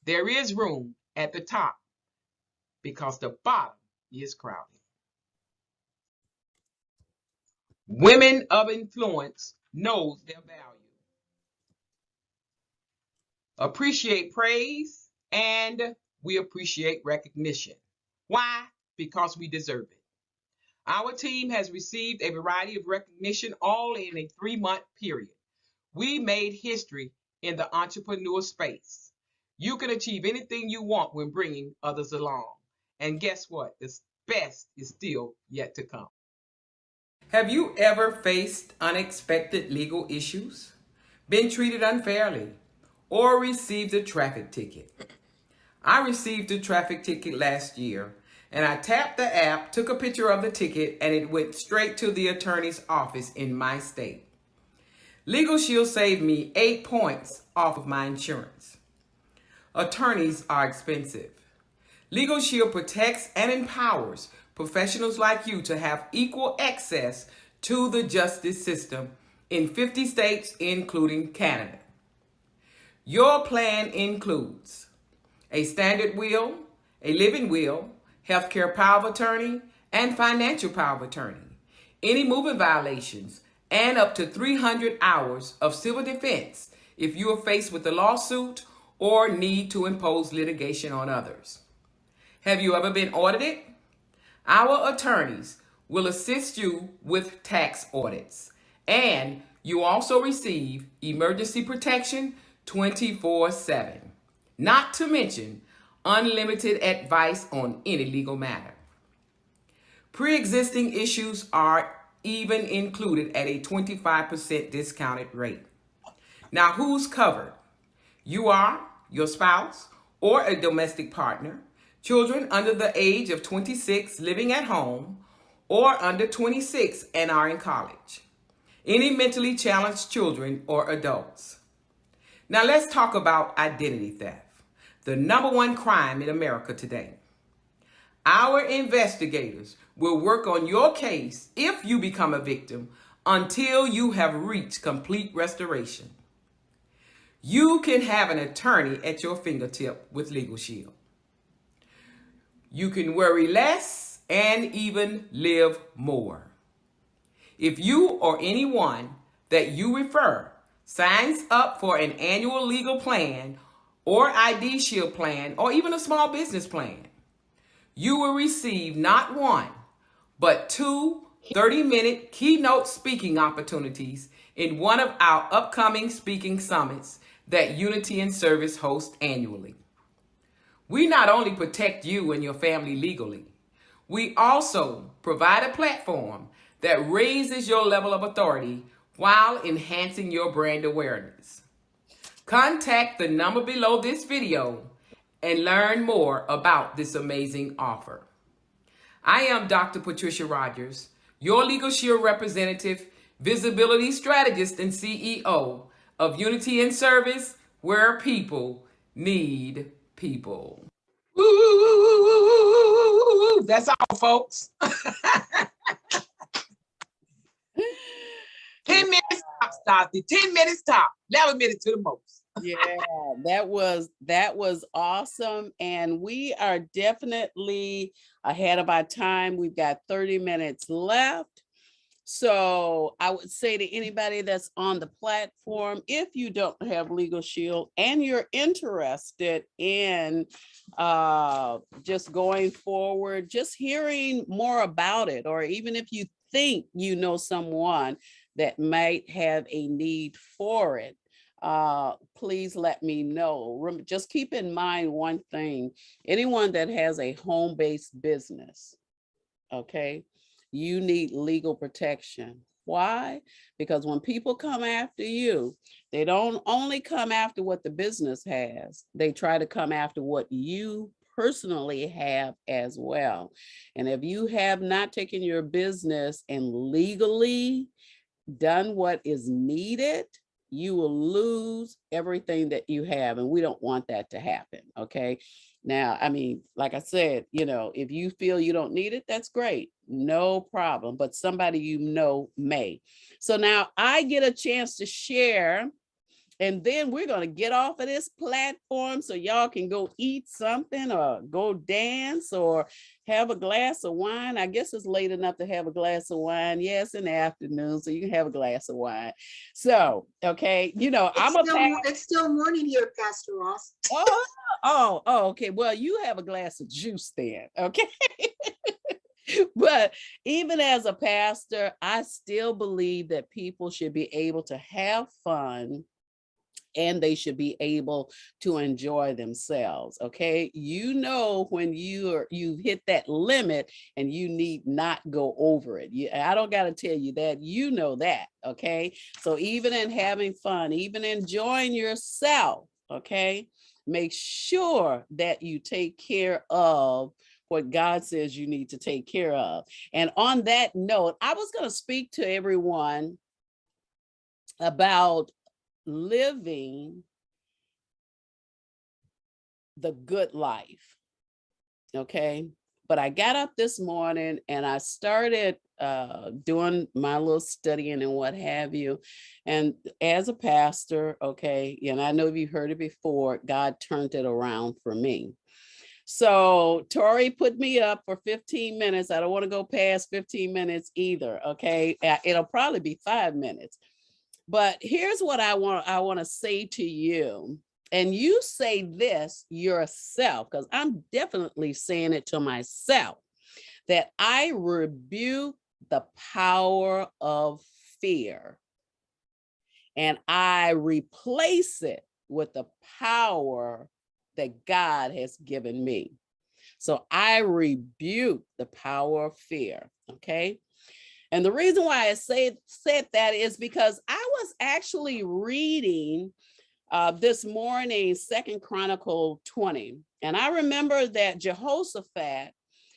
There is room at the top because the bottom is crowded. Women of influence knows their value. Appreciate praise, and we appreciate recognition. Why? Because we deserve it. Our team has received a variety of recognition all in a 3-month period. We made history in the entrepreneur space. You can achieve anything you want when bringing others along. And guess what? The best is still yet to come. Have you ever faced unexpected legal issues? Been treated unfairly? or received a traffic ticket. I received a traffic ticket last year, and I tapped the app, took a picture of the ticket, and it went straight to the attorney's office in my state. Legal Shield saved me 8 points off of my insurance. Attorneys are expensive. Legal Shield protects and empowers professionals like you to have equal access to the justice system in 50 states, including Canada. Your plan includes a standard will, a living will, healthcare power of attorney, and financial power of attorney, any moving violations, and up to 300 hours of civil defense if you are faced with a lawsuit or need to impose litigation on others. Have you ever been audited? Our attorneys will assist you with tax audits, and you also receive emergency protection 24/7, not to mention unlimited advice on any legal matter. Pre-existing issues are even included at a 25% discounted rate. Now, who's covered? You are, your spouse, or a domestic partner, children under the age of 26 living at home, or under 26 and are in college, any mentally challenged children or adults. Now let's talk about identity theft, the #1 crime in America today. Our investigators will work on your case if you become a victim until you have reached complete restoration. You can have an attorney at your fingertip with Legal Shield. You can worry less and even live more. If you or anyone that you refer signs up for an annual legal plan or ID Shield plan or even a small business plan, you will receive not one, but 2 30-minute keynote speaking opportunities in one of our upcoming speaking summits that Unity and Service hosts annually. We not only protect you and your family legally, we also provide a platform that raises your level of authority while enhancing your brand awareness. Contact the number below this video and learn more about this amazing offer. I am Dr. Patricia Rogers, your Legal Shield representative, visibility strategist, and CEO of Unity and Service, where people need people. Ooh, that's all, folks. 10 minutes top, Dorothy. 10 minutes top. 11 minutes to the most. Yeah, that was awesome. And we are definitely ahead of our time. We've got 30 minutes left. So I would say to anybody that's on the platform, if you don't have Legal Shield and you're interested in just going forward, just hearing more about it, or even if you think you know someone that might have a need for it, please let me know. Just keep in mind one thing: anyone that has a home-based business, okay, you need legal protection. Why? Because when people come after you, they don't only come after what the business has, they try to come after what you personally have as well. And if you have not taken your business and legally done what is needed, you will lose everything that you have. And we don't want that to happen, okay? Now, I mean, like I said, you know, if you feel you don't need it, that's great. No problem. But somebody you know may. So now I get a chance to share, and then we're going to get off of this platform so y'all can go eat something or go dance or have a glass of wine. I guess it's late enough to have a glass of wine. Yes, in the afternoon, so you can have a glass of wine. So, okay, you know, it's still morning here, Pastor Ross. Oh, okay. Well, you have a glass of juice then, okay? But even as a pastor, I still believe that people should be able to have fun and they should be able to enjoy themselves, okay? You know when you've hit that limit and you need not go over it. I don't got to tell you that, you know that, okay? So even in having fun, even enjoying yourself, okay? Make sure that you take care of what God says you need to take care of. And on that note, I was going to speak to everyone about living the good life, okay? But I got up this morning and I started doing my little studying and what have you. And as a pastor, okay, and I know you heard it before, God turned it around for me. So Tori put me up for 15 minutes. I don't want to go past 15 minutes either, okay? It'll probably be 5 minutes. But here's what I want to say to you. And you say this yourself, because I'm definitely saying it to myself, that I rebuke the power of fear and I replace it with the power that God has given me. So I rebuke the power of fear, okay? And the reason why I said that is because I was actually reading this morning, 2 Chronicles 20. And I remember that Jehoshaphat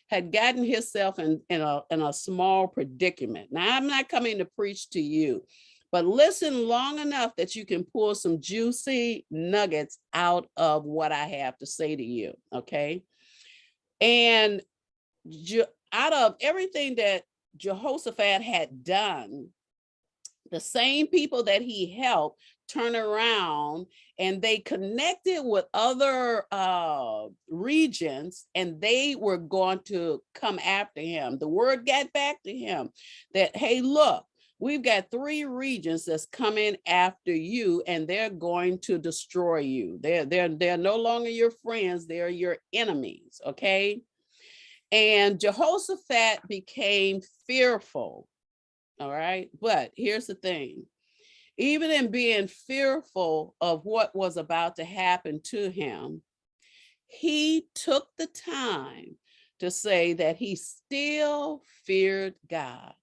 had gotten himself in a small predicament. Now, I'm not coming to preach to you, but listen long enough that you can pull some juicy nuggets out of what I have to say to you, okay? And out of everything that Jehoshaphat had done, the same people that he helped turn around and they connected with other regions and they were going to come after him. The word got back to him that, hey, look, we've got 3 regions that's coming after you and they're going to destroy you. They're no longer your friends, they're your enemies, okay? And Jehoshaphat became fearful, all right? But here's the thing. Even in being fearful of what was about to happen to him, he took the time to say that he still feared God.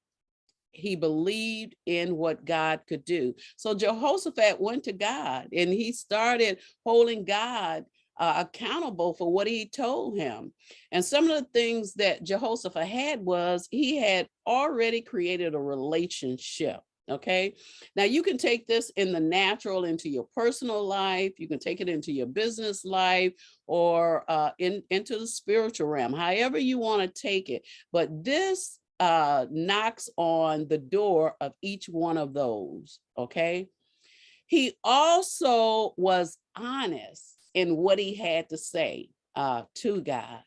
He believed in what God could do. So Jehoshaphat went to God and he started holding God accountable for what he told him. And some of the things that Jehoshaphat had was he had already created a relationship. Okay. Now you can take this in the natural into your personal life. You can take it into your business life or into the spiritual realm, however you want to take it. But this knocks on the door of each one of those. Okay. He also was honest in what he had to say to God.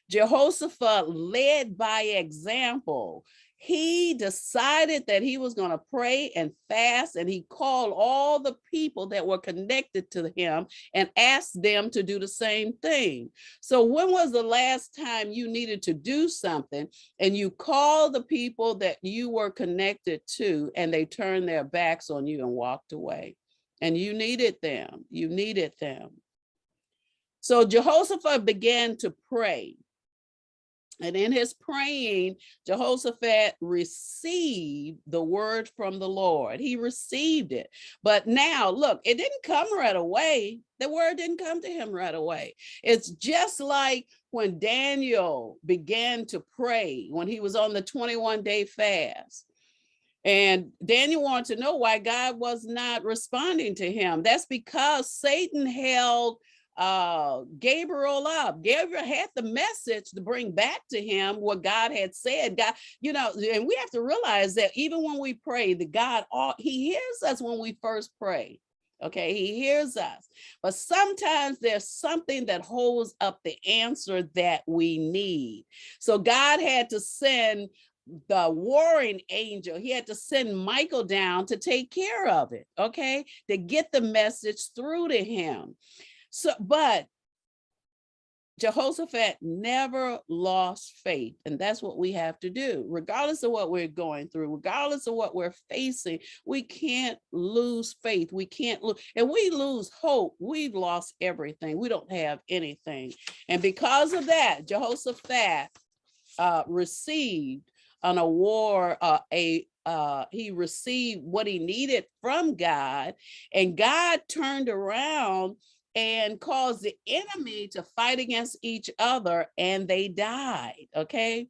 Jehoshaphat led by example. He decided that he was going to pray and fast, and he called all the people that were connected to him and asked them to do the same thing. So when was the last time you needed to do something and you called the people that you were connected to and they turned their backs on you and walked away? And you needed them. You needed them. So Jehoshaphat began to pray. And in his praying, Jehoshaphat received the word from the Lord. He received it. But now, look, it didn't come right away. The word didn't come to him right away. It's just like when Daniel began to pray, when he was on the 21-day fast. And Daniel wanted to know why God was not responding to him. That's because Satan held Gabriel up. Gabriel had the message to bring back to him what God had said. God, you know, and we have to realize that even when we pray, that God, he hears us when we first pray. Okay, he hears us. But sometimes there's something that holds up the answer that we need. So God had to send the warring angel. He had to send Michael down to take care of it, okay, to get the message through to him. So, but Jehoshaphat never lost faith. And that's what we have to do. Regardless of what we're going through, regardless of what we're facing, we can't lose faith. We can't lose. And we lose hope, we've lost everything. We don't have anything. And because of that, Jehoshaphat received an award, he received what he needed from God, and God turned around and caused the enemy to fight against each other, and they died. Okay.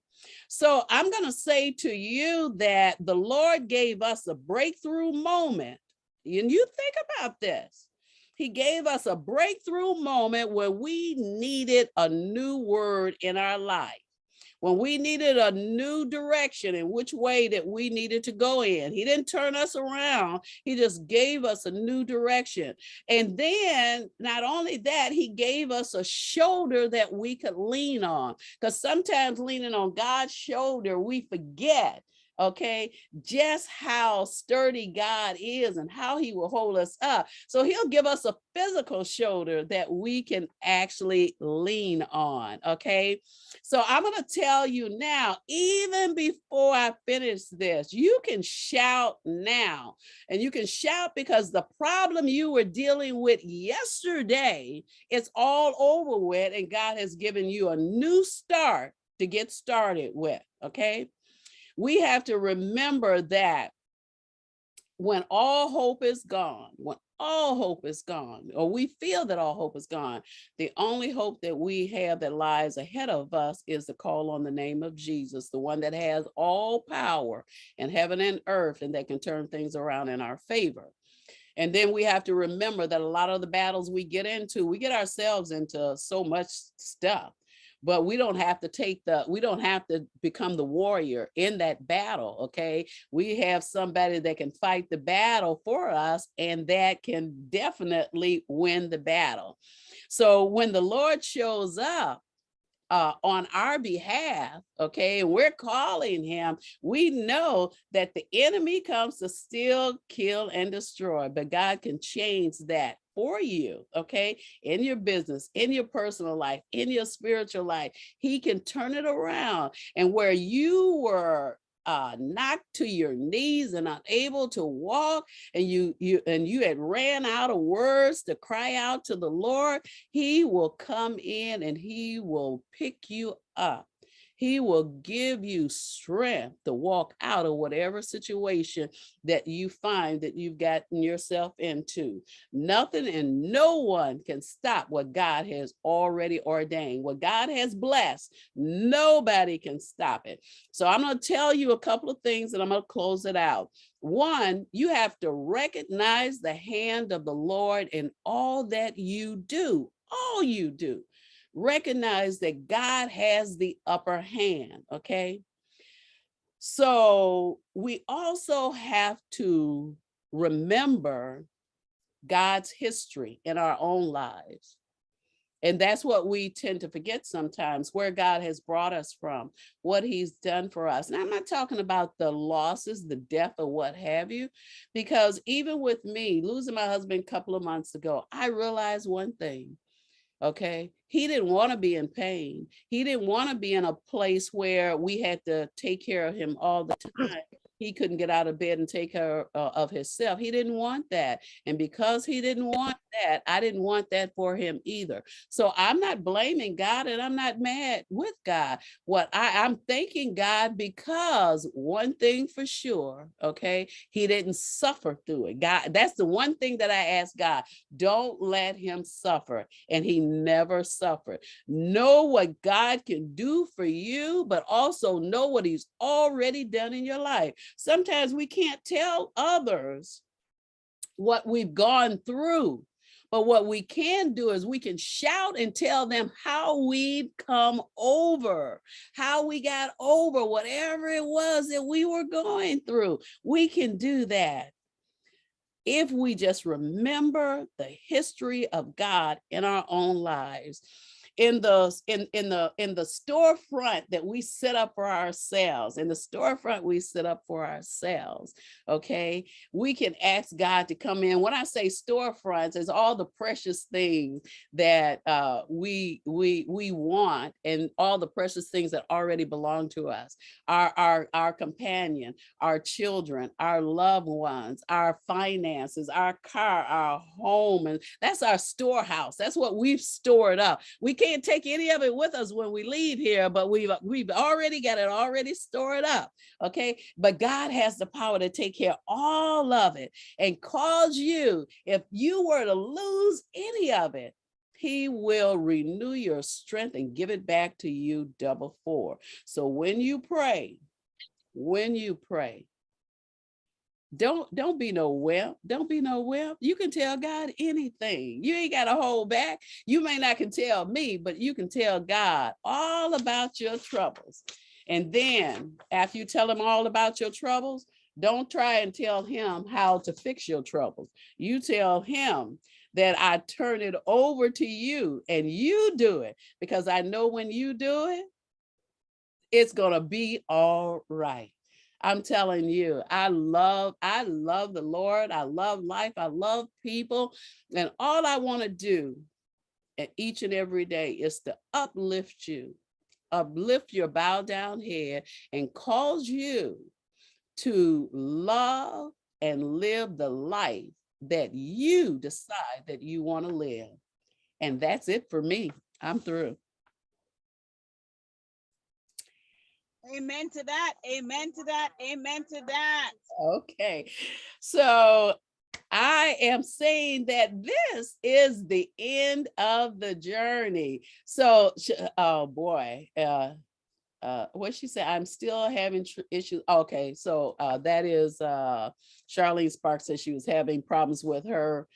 So I'm going to say to you that the Lord gave us a breakthrough moment. And you think about this. He gave us a breakthrough moment where we needed a new word in our life, when we needed a new direction in which way that we needed to go in. He didn't turn us around. He just gave us a new direction. And then not only that, he gave us a shoulder that we could lean on, because sometimes leaning on God's shoulder, we forget, okay, just how sturdy God is and how he will hold us up. So he'll give us a physical shoulder that we can actually lean on. Okay. So I'm going to tell you now, even before I finish this, you can shout now, and you can shout because the problem you were dealing with yesterday, it's all over with, and God has given you a new start to get started with. Okay. We have to remember that when all hope is gone, or we feel that all hope is gone, the only hope that we have that lies ahead of us is to call on the name of Jesus, the one that has all power in heaven and earth, and that can turn things around in our favor. And then we have to remember that a lot of the battles we get ourselves into so much stuff. But we don't have to become the warrior in that battle, okay? We have somebody that can fight the battle for us, and that can definitely win the battle. So when the Lord shows up on our behalf, okay, and we're calling him, we know that the enemy comes to steal, kill, and destroy, but God can change that for you, okay, in your business, in your personal life, in your spiritual life. He can turn it around, and where you were knocked to your knees and unable to walk, and you had ran out of words to cry out to the Lord, he will come in and he will pick you up. He will give you strength to walk out of whatever situation that you find that you've gotten yourself into. Nothing and no one can stop what God has already ordained. What God has blessed, nobody can stop it. So I'm going to tell you a couple of things and I'm going to close it out. One, you have to recognize the hand of the Lord in all that you do, all you do. Recognize that God has the upper hand, okay? So we also have to remember God's history in our own lives. And that's what we tend to forget sometimes, where God has brought us from, what he's done for us. And I'm not talking about the losses, the death, or what have you, because even with me losing my husband a couple of months ago, I realized one thing. Okay, he didn't want to be in pain. He didn't want to be in a place where we had to take care of him all the time. He couldn't get out of bed and take care of himself. He didn't want that. And because he didn't want that, I didn't want that for him either. So I'm not blaming God, and I'm not mad with God. I'm thanking God, because one thing for sure, okay, he didn't suffer through it. God, that's the one thing that I asked God, don't let him suffer. And he never suffered. Know what God can do for you, but also know what he's already done in your life. Sometimes we can't tell others what we've gone through, but what we can do is we can shout and tell them how we've come over, how we got over whatever it was that we were going through. We can do that if we just remember the history of God in our own lives. In the storefront that we set up for ourselves, okay, we can ask God to come in. When I say storefronts, it's all the precious things that we want, and all the precious things that already belong to us, our companion, our children, our loved ones, our finances, our car, our home, and that's our storehouse. That's what we've stored up. We can't take any of it with us when we leave here, but we've already got it already stored up. Okay. But God has the power to take care of all of it and cause you, if you were to lose any of it, he will renew your strength and give it back to you double for. So when you pray, don't be no wimp. Don't be no wimp. You can tell God anything. You ain't got to hold back. You may not can tell me, but you can tell God all about your troubles. And then after you tell him all about your troubles, don't try and tell him how to fix your troubles. You tell him that I turn it over to you and you do it, because I know when you do it, it's going to be all right. I'm telling you, I love the Lord. I love life. I love people. And all I want to do each and every day is to uplift you, uplift your bow down head and cause you to love and live the life that you decide that you want to live. And that's it for me. I'm through. Amen to that. Amen to that. Amen to that. Okay. So I am saying that this is the end of the journey. So, oh boy, what she said, I'm still having issues. Okay. So that is Charlene Sparks said she was having problems with her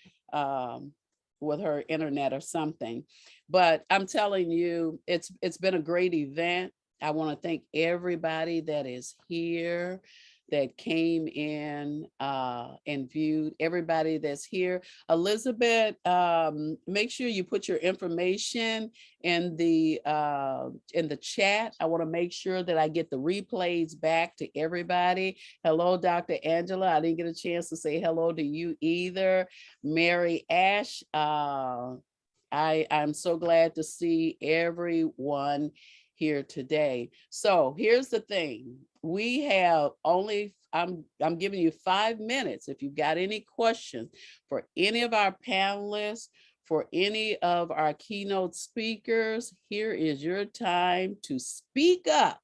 internet or something. But I'm telling you, it's been a great event. I want to thank everybody that is here, that came in and viewed, everybody that's here. Elizabeth, make sure you put your information in the chat. I want to make sure that I get the replays back to everybody. Hello, Dr. Angela. I didn't get a chance to say hello to you either. Mary Ash, I'm so glad to see everyone here today. So here's the thing. We have only, I'm giving you 5 minutes. If you've got any questions for any of our panelists, for any of our keynote speakers, here is your time to speak up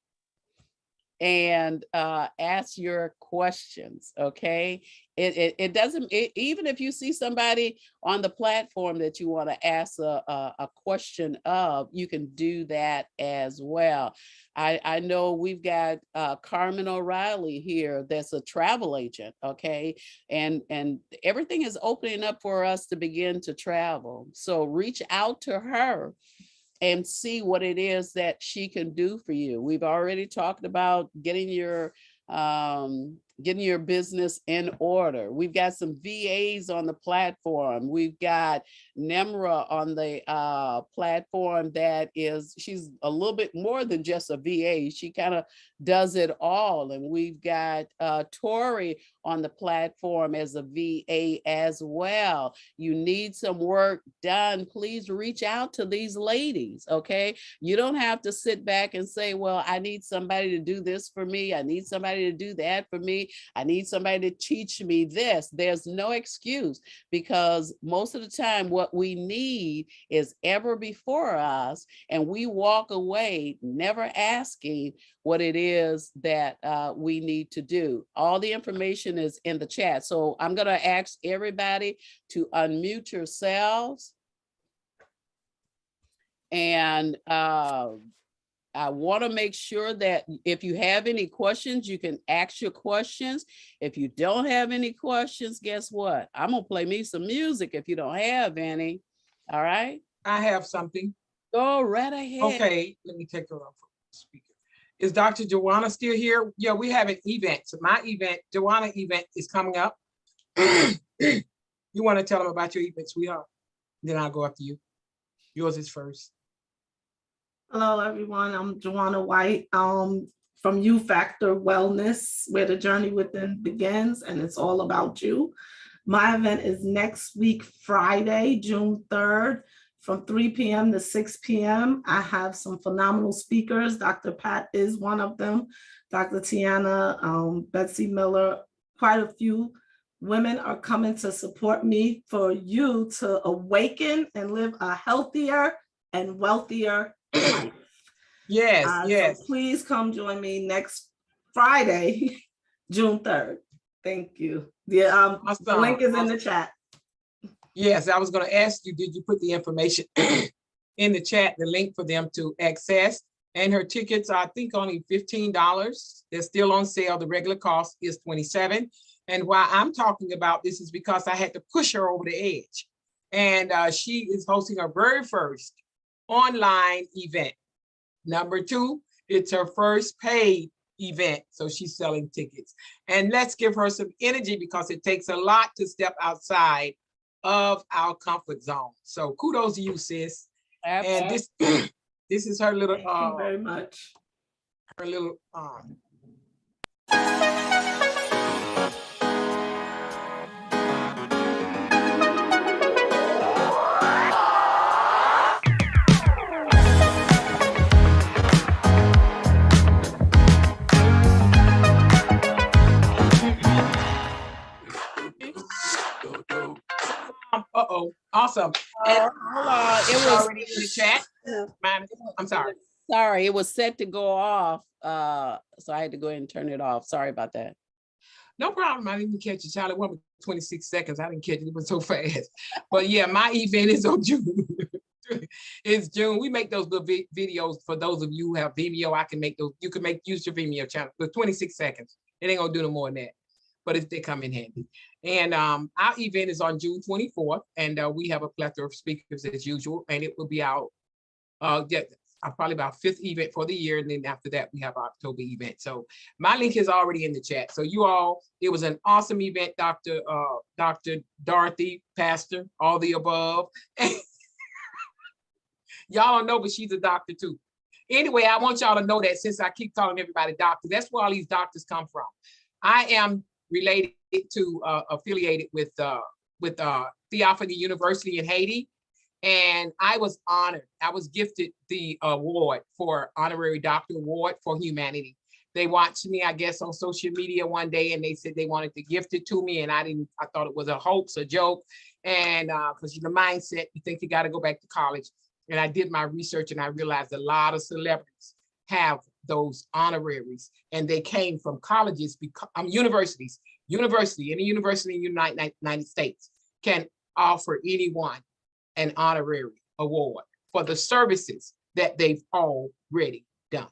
and ask your questions, okay? It doesn't, even if you see somebody on the platform that you want to ask a question of, you can do that as well. I know we've got Carmen O'Reilly here that's a travel agent, okay? And everything is opening up for us to begin to travel. So reach out to her and see what it is that she can do for you. We've already talked about getting your business in order. We've got some VAs on the platform. We've got Nemra on the platform she's a little bit more than just a VA. She kind of does it all. And we've got Tori on the platform as a VA as well. You need some work done, please reach out to these ladies, okay? You don't have to sit back and say, well, I need somebody to do this for me. I need somebody to do that for me. I need somebody to teach me this. There's no excuse, because most of the time what we need is ever before us, and we walk away never asking what it is that we need to do. All the information is in the chat. So I'm going to ask everybody to unmute yourselves. And I want to make sure that if you have any questions, you can ask your questions. If you don't have any questions, guess what? I'm going to play me some music if you don't have any. All right? I have something. Go right ahead. Okay, let me take her off speaker. Is Dr. Joanna still here? Yeah, we have an event. So my event, Joanna event, is coming up. You want to tell them about your event, sweetheart? Then I'll go after you. Yours is first. Hello, everyone. I'm Joanna White from You Factor Wellness, where the journey within begins, and it's all about you. My event is next week, Friday, June 3rd, from 3 p.m. to 6 p.m. I have some phenomenal speakers. Dr. Pat is one of them. Dr. Tiana, Betsy Miller, quite a few women are coming to support me for you to awaken and live a healthier and wealthier life. Yes, yes. So please come join me next Friday, June 3rd. Thank you. The awesome. Link is in the chat. Yes, I was going to ask you, did you put the information in the chat, the link for them to access? And her tickets are, I think, only $15. They're still on sale. The regular cost is $27. And why I'm talking about this is because I had to push her over the edge. And she is hosting her very first online event. Number 2, it's her first paid event. So she's selling tickets. And let's give her some energy because it takes a lot to step outside of our comfort zone. So kudos to you, sis. And this this is her little Thank you very much. Her little awesome. And hold on. It was already in the chat. I'm sorry. Sorry, it was set to go off. So I had to go ahead and turn it off. Sorry about that. No problem. I didn't catch it, child. It went 26 seconds. I didn't catch it. It was so fast. But yeah, my event is on June. It's June. We make those little videos for those of you who have Vimeo. I can make those. You can use your Vimeo channel for 26 seconds. It ain't gonna do no more than that. But they come in handy. And our event is on June 24th, and we have a plethora of speakers as usual, and it will be our probably about 5th event for the year, and then after that we have our October event. So my link is already in the chat. So you all, it was an awesome event, Dr. Dorothy, Pastor, all the above. Y'all don't know, but she's a doctor too. Anyway, I want y'all to know that since I keep calling everybody doctor, that's where all these doctors come from. I am related to, affiliated with Theophany University in Haiti. And I was honored. I was gifted the award for honorary doctor award for humanity. They watched me, I guess, on social media one day, and they said they wanted to gift it to me. And I thought it was a hoax, a joke. And because the mindset, you think you got to go back to college. And I did my research and I realized a lot of celebrities have those honoraries, and they came from colleges, universities. Any university in the United States can offer anyone an honorary award for the services that they've already done.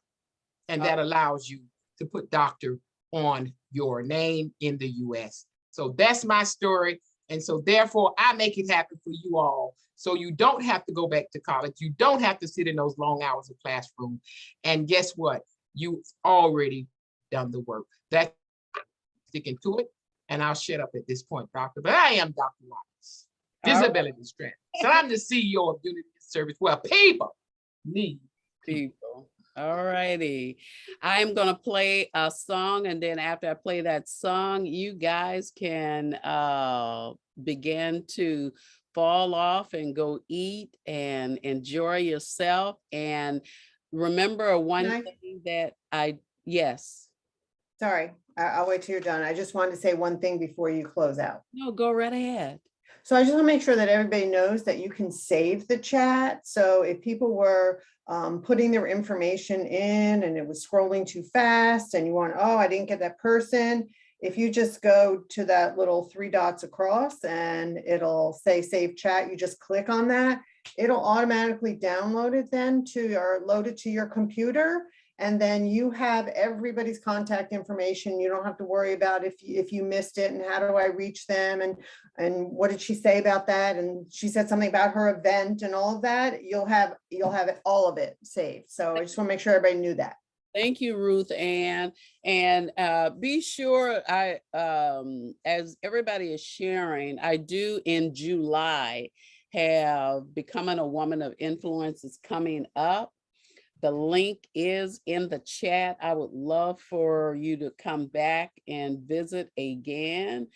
And that allows you to put doctor on your name in the US. So that's my story. And so therefore I make it happen for you all. So you don't have to go back to college. You don't have to sit in those long hours of classroom. And guess what? You've already done the work. That's sticking to it. And I'll shut up at this point, doctor, but I am Dr. Roberts. Disability strength. So I'm the CEO of Unity Service. Well, people need people. All righty. I'm going to play a song, and then after I play that song, you guys can begin to fall off and go eat and enjoy yourself. And remember one thing that yes. Sorry, I'll wait till you're done. I just wanted to say one thing before you close out. No, go right ahead. So I just want to make sure that everybody knows that you can save the chat. So if people were putting their information in and it was scrolling too fast and you want, oh, I didn't get that person. If you just go to that little 3 dots across and it'll say save chat, you just click on that. It'll automatically download it then or load it to your computer. And then you have everybody's contact information. You don't have to worry about if you missed it and how do I reach them and what did she say about that? And she said something about her event and all of that. You'll have all of it saved. So I just want to make sure everybody knew that. Thank you, Ruth Ann. And be sure, as everybody is sharing, I do in July have Becoming a Woman of Influence is coming up. The link is in the chat. I would love for you to come back and visit again.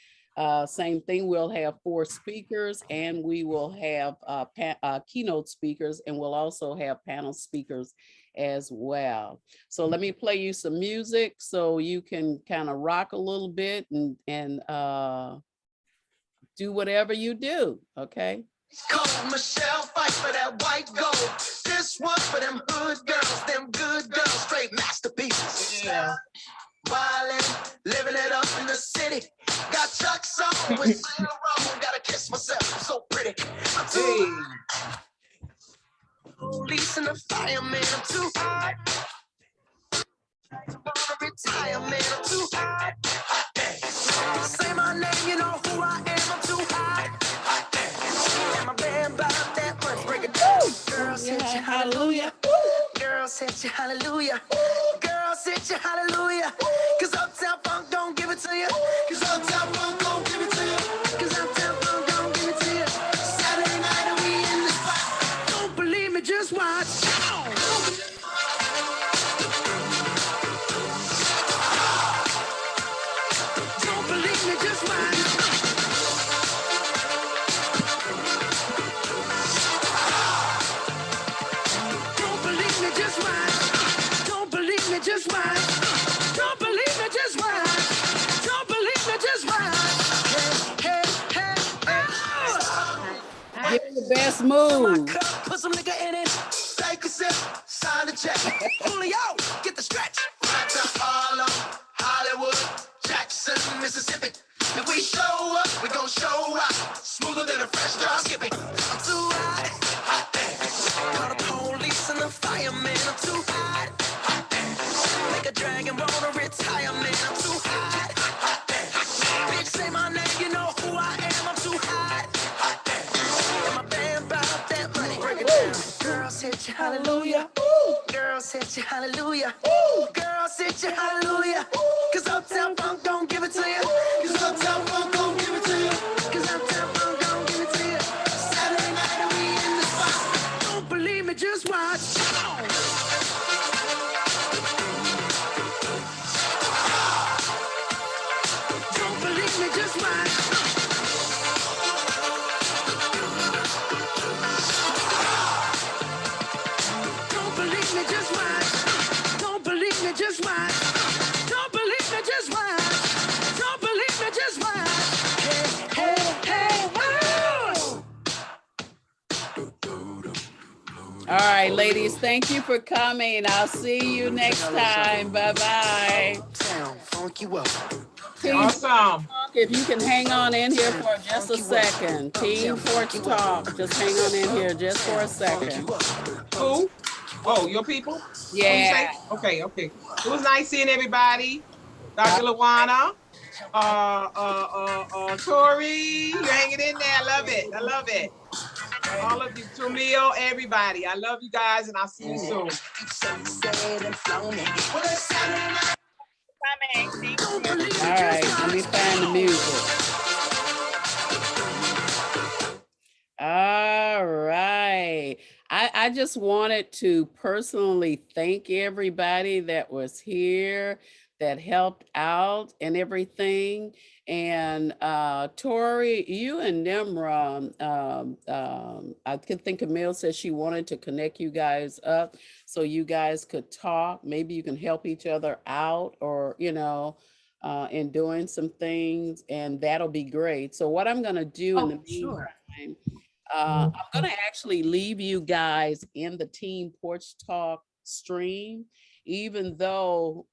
Same thing, we'll have 4 speakers and we will have keynote speakers, and we'll also have panel speakers as well. So let me play you some music so you can kind of rock a little bit and do whatever you do, okay? Call Michelle, fight for that white gold. one for them hood girls, them good girls, straight masterpieces. Yeah. Wildin', living it up in the city. Got Chuck's on with Sailor Room. Gotta kiss myself, I'm so pretty. I'm too hot. Police and the fireman, I'm too hot. I wanna retire, man, I'm too hot. Hot damn. Say my name, you know who I am, I'm too hot. Hot damn. And my band about that money, break it down. Girls hit you, hallelujah. Girls hit you, hallelujah. Girls hit you, hallelujah. Cause Uptown Funk don't give it to you. Cause Uptown Funk don't give it to you. Cause Uptown Funk don't give it to you. Saturday night and we in the spot. Don't believe me, just watch. Don't believe me, just watch. Don't believe me, just watch. Don't believe me, just watch. Don't believe me, just watch. Don't believe me, just watch. Hey, hey, hey, oh. Give me the best move. Put some nigga in it. Take a sip, sign the check. Julio, get the stretch. Right to Harlem, Hollywood, Jackson, Mississippi. If we show up, we gon' show out. Smoother than a fresh drop skipping. I'm too hot, hot damn. Call the police and the fireman. I'm too hot, hot damn. Make a dragon wanna retire, man. I'm too hot, hot damn. Bitch, say my name, you know who I am. I'm too hot, hot damn. And my band bout that money, break it down. Girls hit you, hallelujah. Girls hit you, hallelujah. Girls hit you, hallelujah. Cause Uptown Funk don't give it to you. Cause Uptown Funk don't give it to you. Cause Uptown Funk don't give it to you. Saturday night and we in the spot. Don't believe me, just watch. Don't believe me, just watch. Don't believe me, just watch. Don't believe me, just watch. Don't believe me, just watch. Don't believe me, just watch. Hey, hey, hey, oh! All right, ladies, thank you for coming. I'll see you next time. Bye-bye. Awesome. If you can hang on in here for just a second. Team Porch Talk. Just hang on in here just for a second. Who? Oh, your people? Yeah. Okay. It was nice seeing everybody. Dr. Lawana, Tori, you hanging in there. I love it. All of you, Tumio, everybody. I love you guys, and I'll see you soon. All right, let me find the music. All right. I just wanted to personally thank everybody that was here, that helped out and everything. And Tori, you and Nimra, I could think Camille said she wanted to connect you guys up so you guys could talk. Maybe you can help each other out, or, you know, in doing some things, and that'll be great. So what I'm gonna do in the meantime, I'm gonna actually leave you guys in the Team Porch Talk stream, even though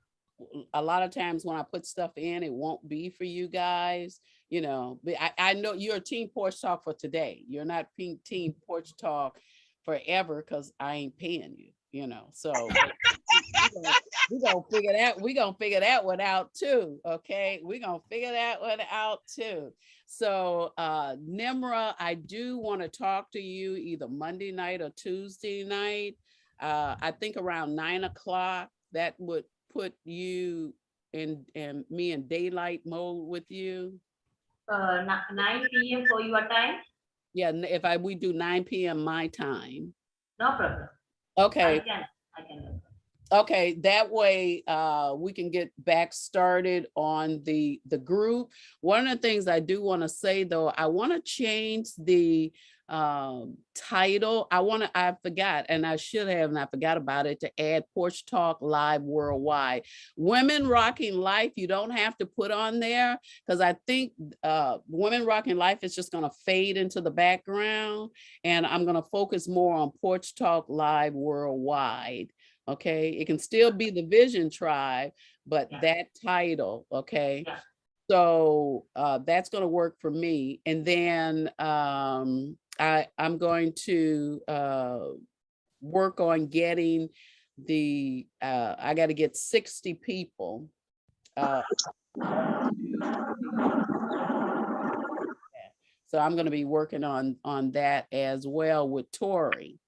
a lot of times when I put stuff in, it won't be for you guys, you know, but I know you're Team Porch Talk for today. You're not Team Porch Talk forever, because I ain't paying you, you know, so we're gonna figure that one out too. Okay, we're gonna figure that one out too. So Nimra, I do want to talk to you either Monday night or Tuesday night. I think around 9 o'clock. That would put you and me in daylight mode with you. 9 p.m. for your time? Yeah, if we do 9 p.m. my time. No problem. Okay. I can. Okay, that way we can get back started on the group. One of the things I do want to say though, I want to change the title. I forgot, and I should have, and I forgot about it, to add Porch Talk Live Worldwide. Women Rocking Life, you don't have to put on there, because I think Women Rocking Life is just going to fade into the background, and I'm going to focus more on Porch Talk Live Worldwide. Okay, it can still be the Vision Tribe, but that title, okay? So that's going to work for me. And then I'm going to work on getting the, I got to get 60 people. So I'm going to be working on that as well with Tori.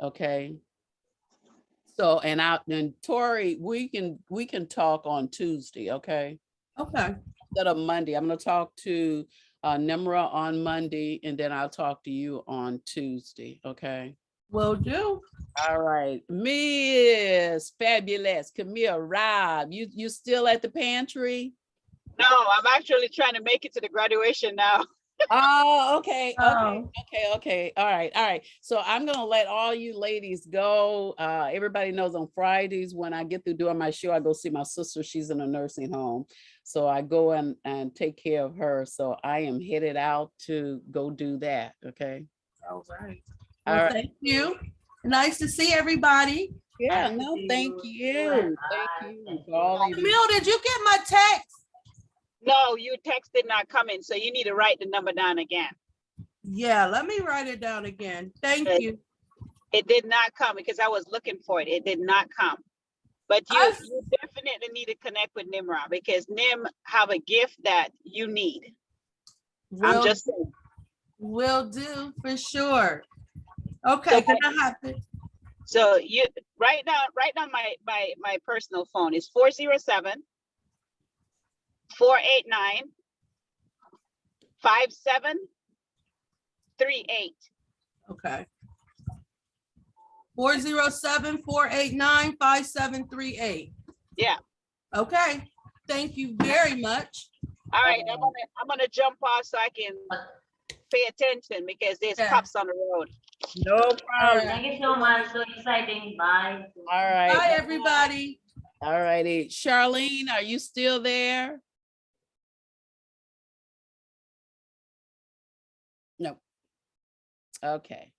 Okay. So, and Tori, we can talk on Tuesday. Okay. Okay. Instead of Monday, I'm going to talk to Nimra on Monday, and then I'll talk to you on Tuesday. Okay. Will do. All right, Miss Fabulous Camille Rob, you still at the pantry? No, I'm actually trying to make it to the graduation now. Oh, okay. All right. So I'm gonna let all you ladies go. Everybody knows on Fridays when I get through doing my show, I go see my sister. She's in a nursing home, so I go and take care of her. So I am headed out to go do that. Okay. All right. All Well, right. thank you. Nice to see everybody. Yeah. No, thank you. Thank you for all of you. Camille, did you get my text? No, your text did not come in, so you need to write the number down again. Yeah, let me write it down again. Thank you. It did not come because I was looking for it. It did not come. But you definitely need to connect with Nimra because Nim have a gift that you need. I'm just saying. Will do for sure. Okay, So, I have to. So you write down my personal phone is 407 489 5738. Okay. 407-489-5738. Yeah. Okay. Thank you very much. All right, I'm gonna jump off so I can pay attention because there's cops on the road. No problem. Thank you so much. So exciting. Bye. All right. Bye, everybody. All righty. Charlene, are you still there? No. Okay.